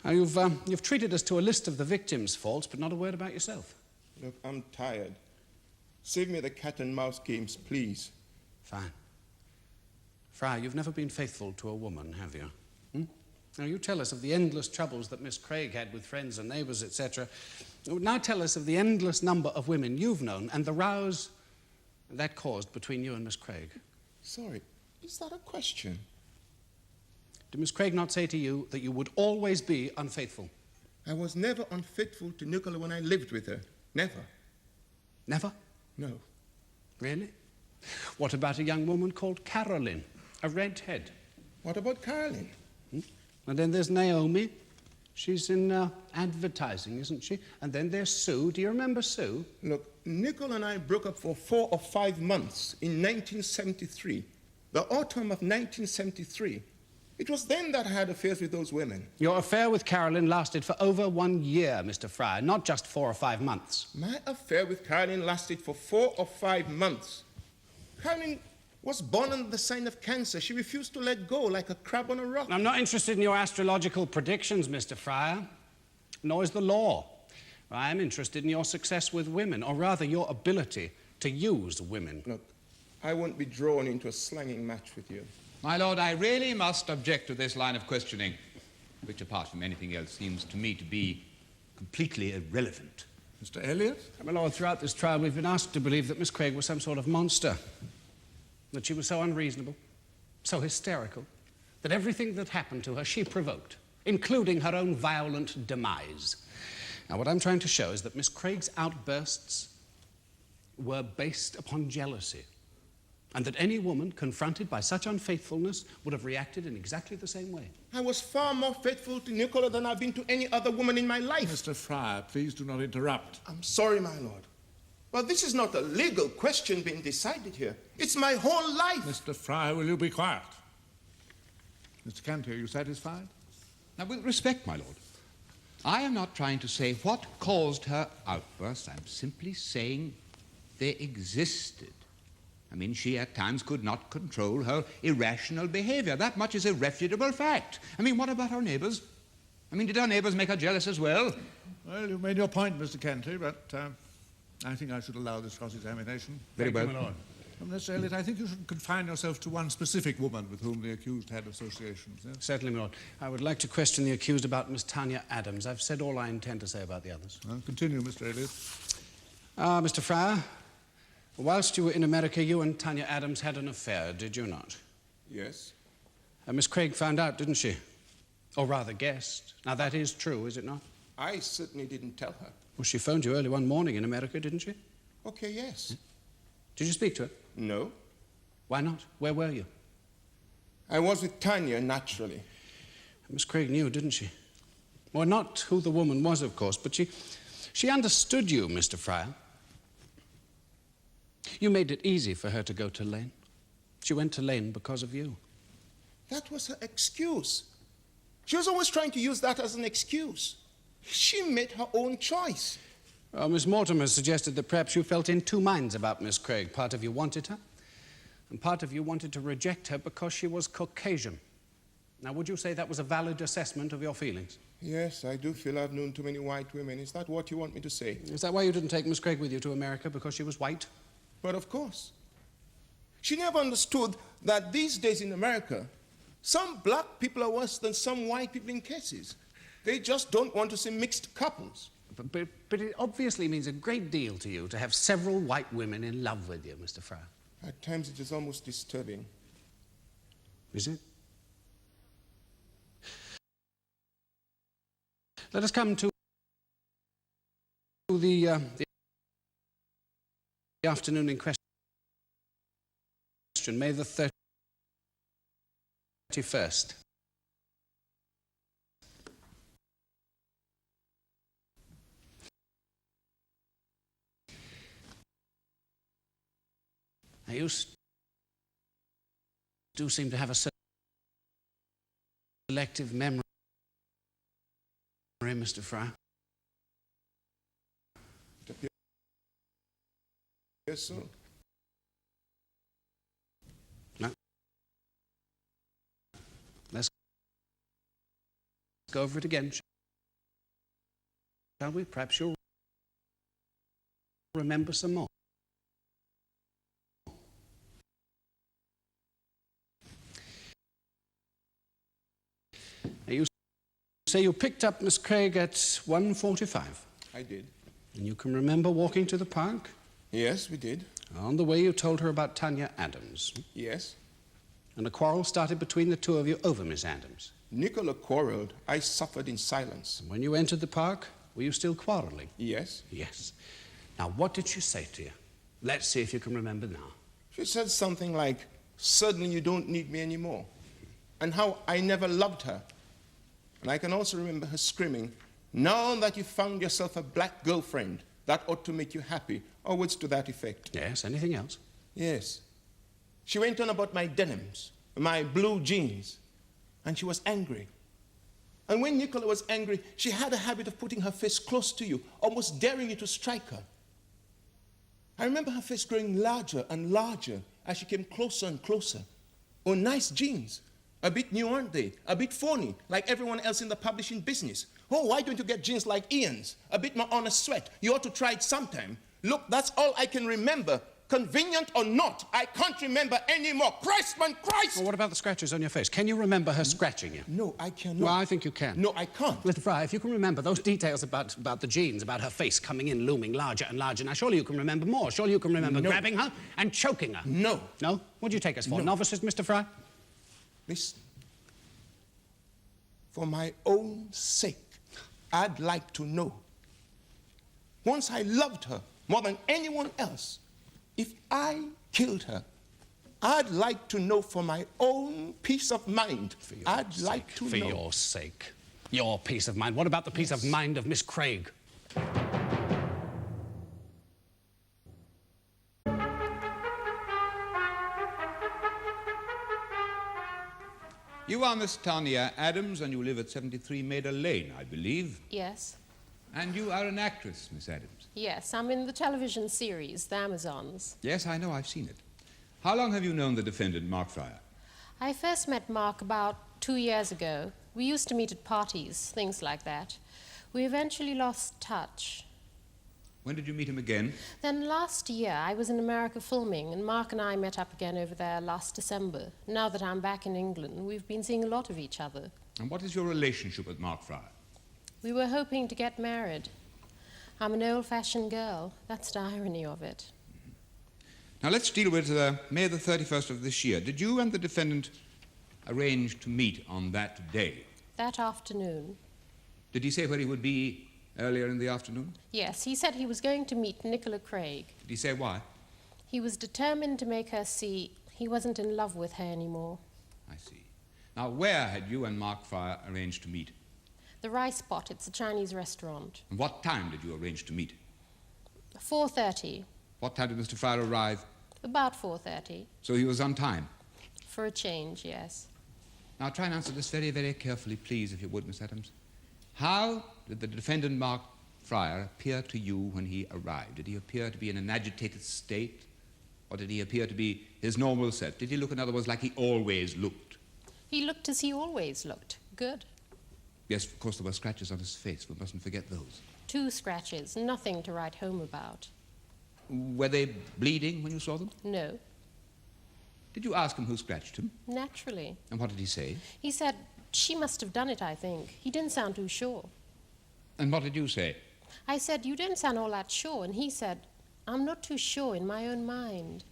Now, you've treated us to a list of the victim's faults, but not a word about yourself. Look, I'm tired. Save me the cat and mouse games, please. Fine. Frier, you've never been faithful to a woman, have you? Now, you tell us of the endless troubles that Miss Craig had with friends and neighbours, etc. Now tell us of the endless number of women you've known and the rows that caused between you and Miss Craig. Sorry, is that a question? Did Miss Craig not say to you that you would always be unfaithful? I was never unfaithful to Nicola when I lived with her. Never. Never? No. Really? What about a young woman called Caroline, a redhead? What about Caroline? And then there's Naomi. She's in advertising, isn't she? And then there's Sue. Do you remember Sue? Look, Nicola and I broke up for 4 or 5 months in 1973, the autumn of 1973. It was then that I had affairs with those women. Your affair with Caroline lasted for over 1 year, Mr. Frier, not just 4 or 5 months. My affair with Caroline lasted for 4 or 5 months. Caroline was born under the sign of Cancer. She refused to let go like a crab on a rock. I'm not interested in your astrological predictions, Mr. Frier, nor is the law. I'm interested in your success with women, or rather your ability to use women. Look, I won't be drawn into a slanging match with you. My lord, I really must object to this line of questioning, which, apart from anything else, seems to me to be completely irrelevant. Mr. Elliot? My lord, throughout this trial, we've been asked to believe that Miss Craig was some sort of monster, that she was so unreasonable, so hysterical, that everything that happened to her she provoked, including her own violent demise. Now, what I'm trying to show is that Miss Craig's outbursts were based upon jealousy, and that any woman confronted by such unfaithfulness would have reacted in exactly the same way. I was far more faithful to Nicola than I've been to any other woman in my life. Mr. Frier, please do not interrupt. I'm sorry, my lord. Well, this is not a legal question being decided here. It's my whole life. Mr. Frier, will you be quiet? Mr. Canty, are you satisfied? Now, with respect, my lord, I am not trying to say what caused her outbursts. I'm simply saying they existed. I mean, she at times could not control her irrational behavior. That much is irrefutable fact. I mean, what about her neighbors? I mean, did her neighbors make her jealous as well? Well, you've made your point, Mr. Canty, but I think I should allow this cross-examination. Very well. Thank you, my lord. Mr. Elliot, I think you should confine yourself to one specific woman with whom the accused had associations. Yes? Certainly, my lord. I would like to question the accused about Miss Tanya Adams. I've said all I intend to say about the others. Well, continue, Mr. Elliot. Mr. Frier, whilst you were in America, you and Tanya Adams had an affair, did you not? Yes. Miss Craig found out, didn't she? Or rather guessed. Now, that is true, is it not? I certainly didn't tell her. Well, she phoned you early one morning in America, didn't she? Okay, yes. Did you speak to her? No. Why not? Where were you? I was with Tanya, naturally. Miss Craig knew, didn't she? Well, not who the woman was, of course, but she understood you, Mr. Frier. You made it easy for her to go to Lane. She went to Lane because of you. That was her excuse. She was always trying to use that as an excuse. She made her own choice. Miss Mortimer suggested that perhaps you felt in two minds about Miss Craig. Part of you wanted her, and part of you wanted to reject her because she was Caucasian. Now, would you say that was a valid assessment of your feelings? Yes, I do feel I've known too many white women. Is that what you want me to say? Is that why you didn't take Miss Craig with you to America, because she was white? But of course. She never understood that these days in America, some black people are worse than some white people in cases. They just don't want to see mixed couples. But it obviously means a great deal to you to have several white women in love with you, Mr. Frier. At times it is almost disturbing. Is it? Let us come to the afternoon in question, May the 31st. Now, you do seem to have a selective memory, Mr. Frier. Yes, sir. No. Let's go over it again, shall we? Perhaps you'll remember some more. Now, you say you picked up Miss Craig at 1:45. I did. And you can remember walking to the park? Yes, we did. On the way, you told her about Tanya Adams. Yes. And a quarrel started between the two of you over Miss Adams. Nicola quarreled. I suffered in silence. And when you entered the park, were you still quarreling? Yes. Yes. Now, what did she say to you? Let's see if you can remember now. She said something like, "Suddenly you don't need me anymore," and how I never loved her. And I can also remember her screaming, "Now that you found yourself a black girlfriend, that ought to make you happy," or words to that effect. Yes, anything else? Yes. She went on about my denims, my blue jeans, and she was angry. And when Nicola was angry, she had a habit of putting her face close to you, almost daring you to strike her. I remember her face growing larger and larger as she came closer and closer. Oh, nice jeans. A bit new, aren't they? A bit phony, like everyone else in the publishing business. Oh, why don't you get jeans like Ian's? A bit more honest sweat. You ought to try it sometime. Look, that's all I can remember. Convenient or not, I can't remember anymore. Christ, man, Christ! Well, what about the scratches on your face? Can you remember her scratching you? No, I cannot. Well, I think you can. No, I can't. Mr. Frier, if you can remember those details about the jeans, about her face coming in, looming larger and larger, now surely you can remember more. Surely you can remember grabbing her and choking her. No. No? What do you take us for? No. Novices, Mr. Frier? Listen. For my own sake, I'd like to know. Once I loved her more than anyone else. If I killed her, I'd like to know for my own peace of mind. I'd like to know. For your sake. Your peace of mind. What about the peace of mind of Miss Craig? You are Miss Tanya Adams, and you live at 73 Maida Lane, I believe. Yes. And you are an actress, Miss Adams. Yes, I'm in the television series, The Amazons. Yes, I know, I've seen it. How long have you known the defendant, Mark Frier? I first met Mark about 2 years ago. We used to meet at parties, things like that. We eventually lost touch. When did you meet him again? Then last year I was in America filming, and Mark and I met up again over there last December. Now that I'm back in England, we've been seeing a lot of each other. And what is your relationship with Mark Frier? We were hoping to get married. I'm an old-fashioned girl. That's the irony of it. Now let's deal with May the 31st of this year. Did you and the defendant arrange to meet on that day? That afternoon. Did he say where he would be earlier in the afternoon? Yes, he said he was going to meet Nicola Craig. Did he say why? He was determined to make her see he wasn't in love with her anymore. I see. Now, where had you and Mark Frier arranged to meet? The Rice Pot, it's a Chinese restaurant. And what time did you arrange to meet? 4:30. What time did Mr. Frier arrive? About 4:30. So he was on time? For a change, yes. Now, try and answer this very, very carefully, please, if you would, Miss Adams. How did the defendant, Mark Frier, appear to you when he arrived? Did he appear to be in an agitated state? Or did he appear to be his normal self? Did he look, in other words, like he always looked? He looked as he always looked. Good. Yes, of course, there were scratches on his face. We mustn't forget those. 2 scratches, nothing to write home about. Were they bleeding when you saw them? No. Did you ask him who scratched him? Naturally. And what did he say? He said, she must have done it, I think. He didn't sound too sure. And what did you say? I said, you don't sound all that sure. And he said, I'm not too sure in my own mind.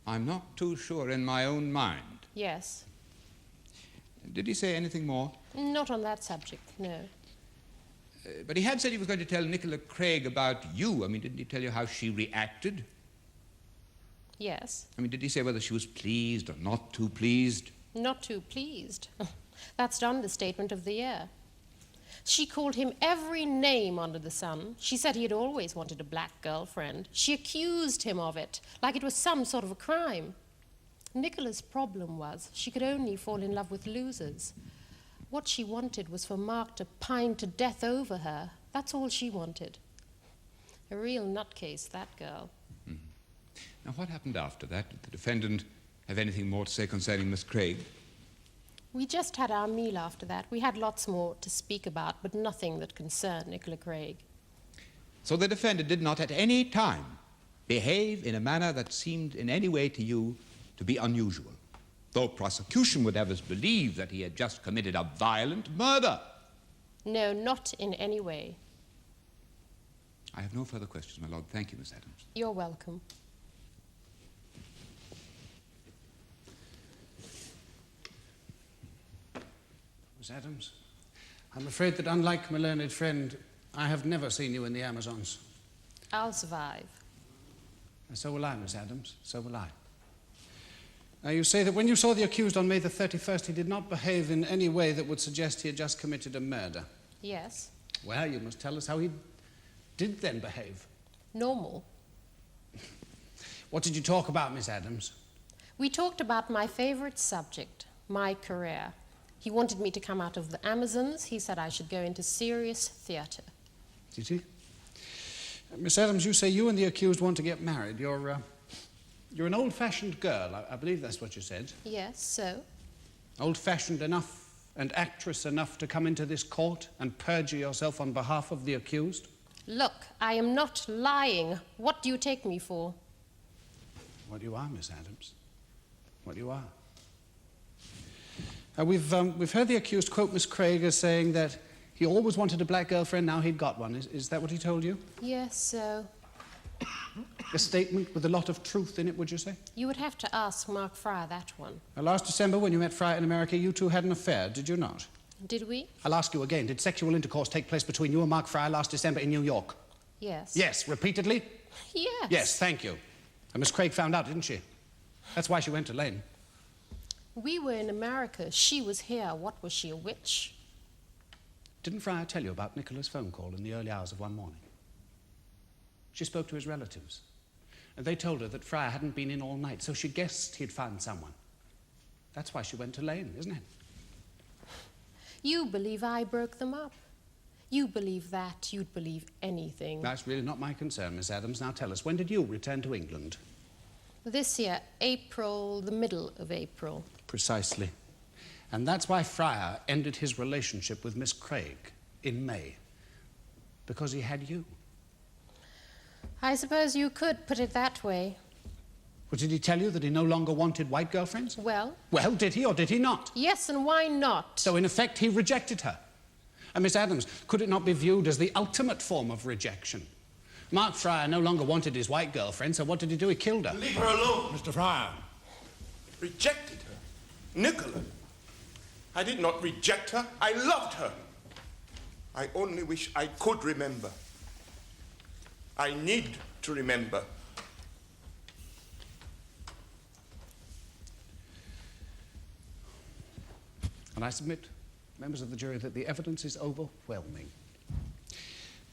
I'm not too sure in my own mind. Yes. Did he say anything more? Not on that subject, no. But he had said he was going to tell Nicola Craig about you. I mean, didn't he tell you how she reacted? Yes. I mean, did he say whether she was pleased or not too pleased? Not too pleased. That's the understatement of the year. She called him every name under the sun. She said he had always wanted a black girlfriend. She accused him of it, like it was some sort of a crime. Nicola's problem was she could only fall in love with losers. What she wanted was for Mark to pine to death over her. That's all she wanted. A real nutcase, that girl. Mm-hmm. Now, what happened after that? Did the defendant have anything more to say concerning Miss Craig? We just had our meal after that. We had lots more to speak about, but nothing that concerned Nicola Craig. So the defendant did not at any time behave in a manner that seemed in any way to you to be unusual, though prosecution would have us believe that he had just committed a violent murder. No, not in any way. I have no further questions, my lord. Thank you, Miss Adams. You're welcome. Miss Adams, I'm afraid that unlike my learned friend, I have never seen you in the Amazons. I'll survive. And so will I, Miss Adams. So will I. Now, you say that when you saw the accused on May the 31st, he did not behave in any way that would suggest he had just committed a murder. Yes. Well, you must tell us how he did then behave. Normal. What did you talk about, Miss Adams? We talked about my favorite subject, my career. He wanted me to come out of the Amazons. He said I should go into serious theatre. Did he? Miss Adams, you say you and the accused want to get married. You're an old-fashioned girl. I believe that's what you said. Yes, so? Old-fashioned enough and actress enough to come into this court and perjure yourself on behalf of the accused? Look, I am not lying. What do you take me for? What you are, Miss Adams. What you are. We've heard the accused quote Miss Craig as saying that he always wanted a black girlfriend, now he'd got one. Is that what he told you? Yes, so. A statement with a lot of truth in it, would you say? You would have to ask Mark Frier that one. Last December, when you met Frier in America, you two had an affair, did you not? Did we? I'll ask you again. Did sexual intercourse take place between you and Mark Frier last December in New York? Yes. Yes, repeatedly? Yes. Yes, thank you. And Miss Craig found out, didn't she? That's why she went to Lane. We were in America. She was here. What, was she, a witch? Didn't Frier tell you about Nicola's phone call in the early hours of one morning? She spoke to his relatives, and they told her that Frier hadn't been in all night, so she guessed he'd found someone. That's why she went to Lane, isn't it? You believe I broke them up. You believe that, you'd believe anything. That's really not my concern, Miss Adams. Now tell us, when did you return to England? This year, April, the middle of April. Precisely. And that's why Frier ended his relationship with Miss Craig in May. Because he had you. I suppose you could put it that way. Well, did he tell you that he no longer wanted white girlfriends? Well? Well, did he or did he not? Yes, and why not? So, in effect, he rejected her. And Miss Adams, could it not be viewed as the ultimate form of rejection? Mark Frier no longer wanted his white girlfriend, so what did he do? He killed her. Leave her alone. Mr. Frier. Rejected her? Nicola? I did not reject her. I loved her. I only wish I could remember. I need to remember. And I submit, members of the jury, that the evidence is overwhelming.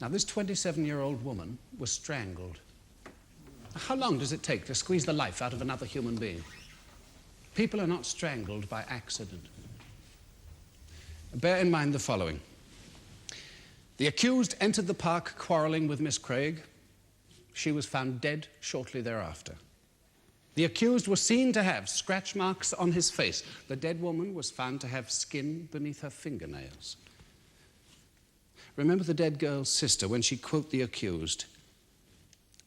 Now, this 27-year-old woman was strangled. How long does it take to squeeze the life out of another human being? People are not strangled by accident. Bear in mind the following. The accused entered the park quarrelling with Miss Craig. She was found dead shortly thereafter. The accused was seen to have scratch marks on his face. The dead woman was found to have skin beneath her fingernails. Remember the dead girl's sister when she quoted the accused,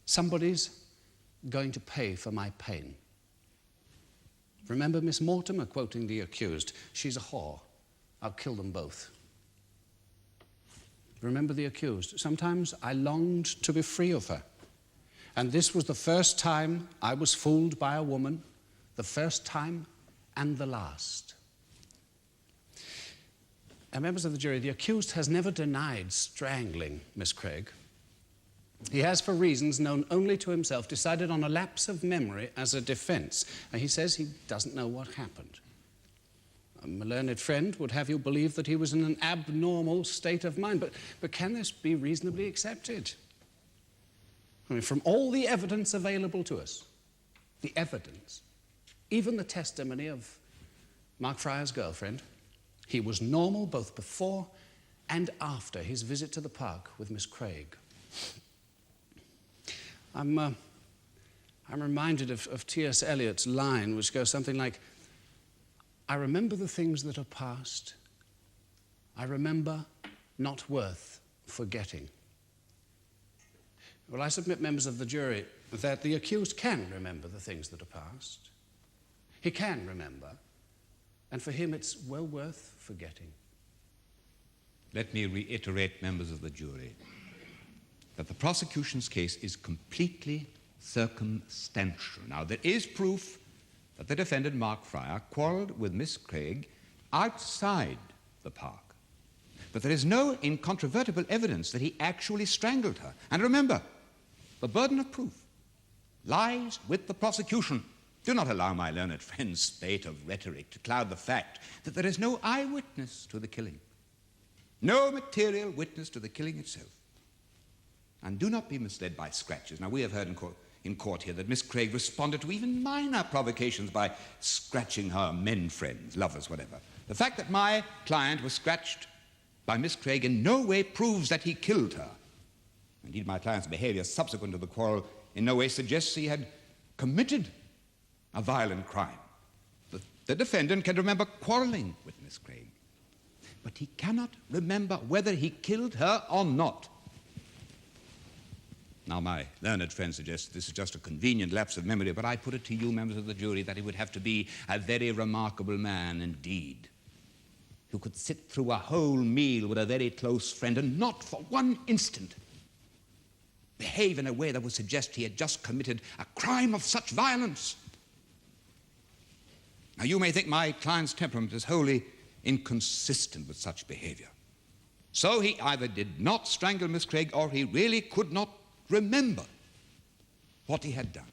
"Somebody's going to pay for my pain." Remember Miss Mortimer quoting the accused, "She's a whore. I'll kill them both." Remember the accused, "Sometimes I longed to be free of her. And this was the first time I was fooled by a woman, the first time and the last." And members of the jury, the accused has never denied strangling Miss Craig. He has, for reasons known only to himself, decided on a lapse of memory as a defense. And he says he doesn't know what happened. My learned friend would have you believe that he was in an abnormal state of mind. But can this be reasonably accepted? I mean, from all the evidence available to us, the evidence, even the testimony of Mark Frier's girlfriend, he was normal both before and after his visit to the park with Miss Craig. I'm reminded of T.S. Eliot's line, which goes something like, "I remember the things that are past. I remember not worth forgetting." Well, I submit, members of the jury, that the accused can remember the things that are past. He can remember, and for him it's well worth forgetting. Let me reiterate, members of the jury, that the prosecution's case is completely circumstantial. Now, there is proof that the defendant, Mark Frier, quarreled with Miss Craig outside the park. But there is no incontrovertible evidence that he actually strangled her. And remember, the burden of proof lies with the prosecution. Do not allow my learned friend's spate of rhetoric to cloud the fact that there is no eyewitness to the killing, no material witness to the killing itself. And do not be misled by scratches. Now, we have heard in court here that Miss Craig responded to even minor provocations by scratching her men friends, lovers, whatever. The fact that my client was scratched by Miss Craig in no way proves that he killed her. Indeed, my client's behavior subsequent to the quarrel in no way suggests he had committed a violent crime. The defendant can remember quarreling with Miss Craig, but he cannot remember whether he killed her or not. Now, my learned friend suggests this is just a convenient lapse of memory, but I put it to you, members of the jury, that he would have to be a very remarkable man indeed, who could sit through a whole meal with a very close friend and not for one instant behave in a way that would suggest he had just committed a crime of such violence. Now, you may think my client's temperament is wholly inconsistent with such behavior. So he either did not strangle Miss Craig or he really could not remember what he had done.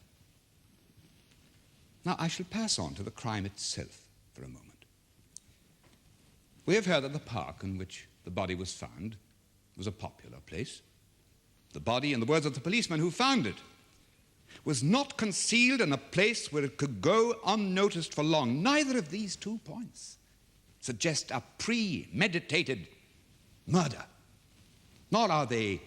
Now, I shall pass on to the crime itself for a moment. We have heard that the park in which the body was found was a popular place. The body, in the words of the policeman who found it, was not concealed in a place where it could go unnoticed for long. Neither of these 2 points suggest a premeditated murder, nor are they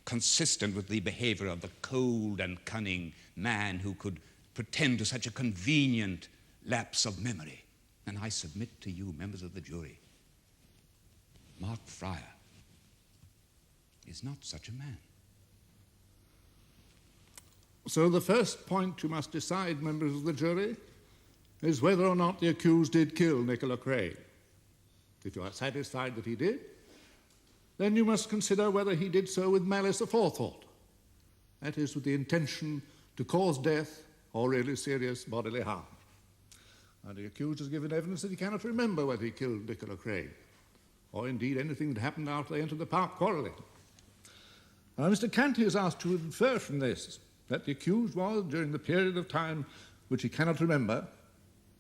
consistent with the behavior of the cold and cunning man who could pretend to such a convenient lapse of memory. And I submit to you, members of the jury, Mark Frier is not such a man. So the first point you must decide, members of the jury, is whether or not the accused did kill Nicola Craig. If you are satisfied that he did, then you must consider whether he did so with malice aforethought. That is, with the intention to cause death or really serious bodily harm. And the accused has given evidence that he cannot remember whether he killed Nicola Craig, or indeed anything that happened after they entered the park quarrelling. Now, Mr. Canty is asked to infer from this that the accused was, during the period of time which he cannot remember,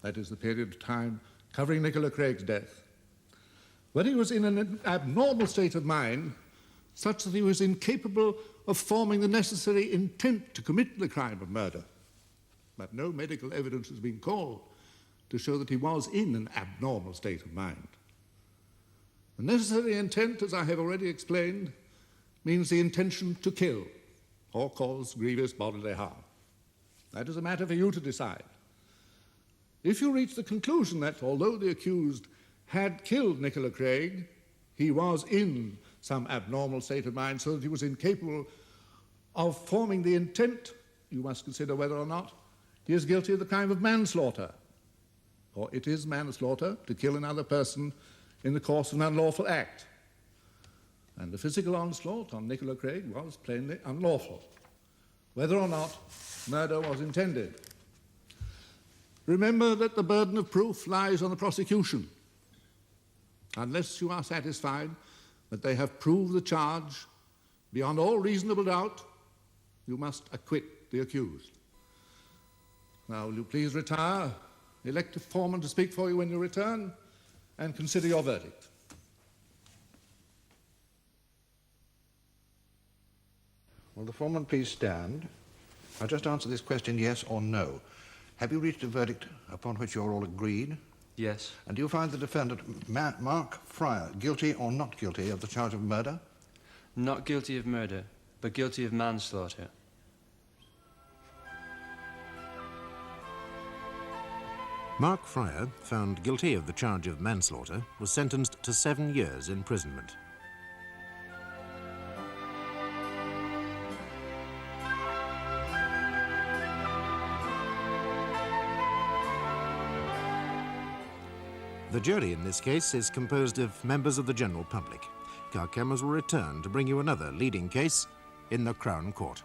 that is, the period of time covering Nicola Craig's death, when he was in an abnormal state of mind such that he was incapable of forming the necessary intent to commit the crime of murder. But no medical evidence has been called to show that he was in an abnormal state of mind. The necessary intent, as I have already explained, means the intention to kill or cause grievous bodily harm. That is a matter for you to decide. If you reach the conclusion that although the accused had killed Nicola Craig, he was in some abnormal state of mind so that he was incapable of forming the intent, you must consider whether or not he is guilty of the crime of manslaughter. For it is manslaughter to kill another person in the course of an unlawful act. And the physical onslaught on Nicola Craig was plainly unlawful, whether or not murder was intended. Remember that the burden of proof lies on the prosecution. Unless you are satisfied that they have proved the charge beyond all reasonable doubt, you must acquit the accused. Now, will you please retire, elect a foreman to speak for you when you return, and consider your verdict. Will the foreman please stand? I'll just answer this question, yes or no. Have you reached a verdict upon which you're all agreed? Yes. And do you find the defendant, Mark Frier, guilty or not guilty of the charge of murder? Not guilty of murder, but guilty of manslaughter. Mark Frier, found guilty of the charge of manslaughter, was sentenced to 7 years' imprisonment. The jury in this case is composed of members of the general public. Our cameras will return to bring you another leading case in the Crown Court.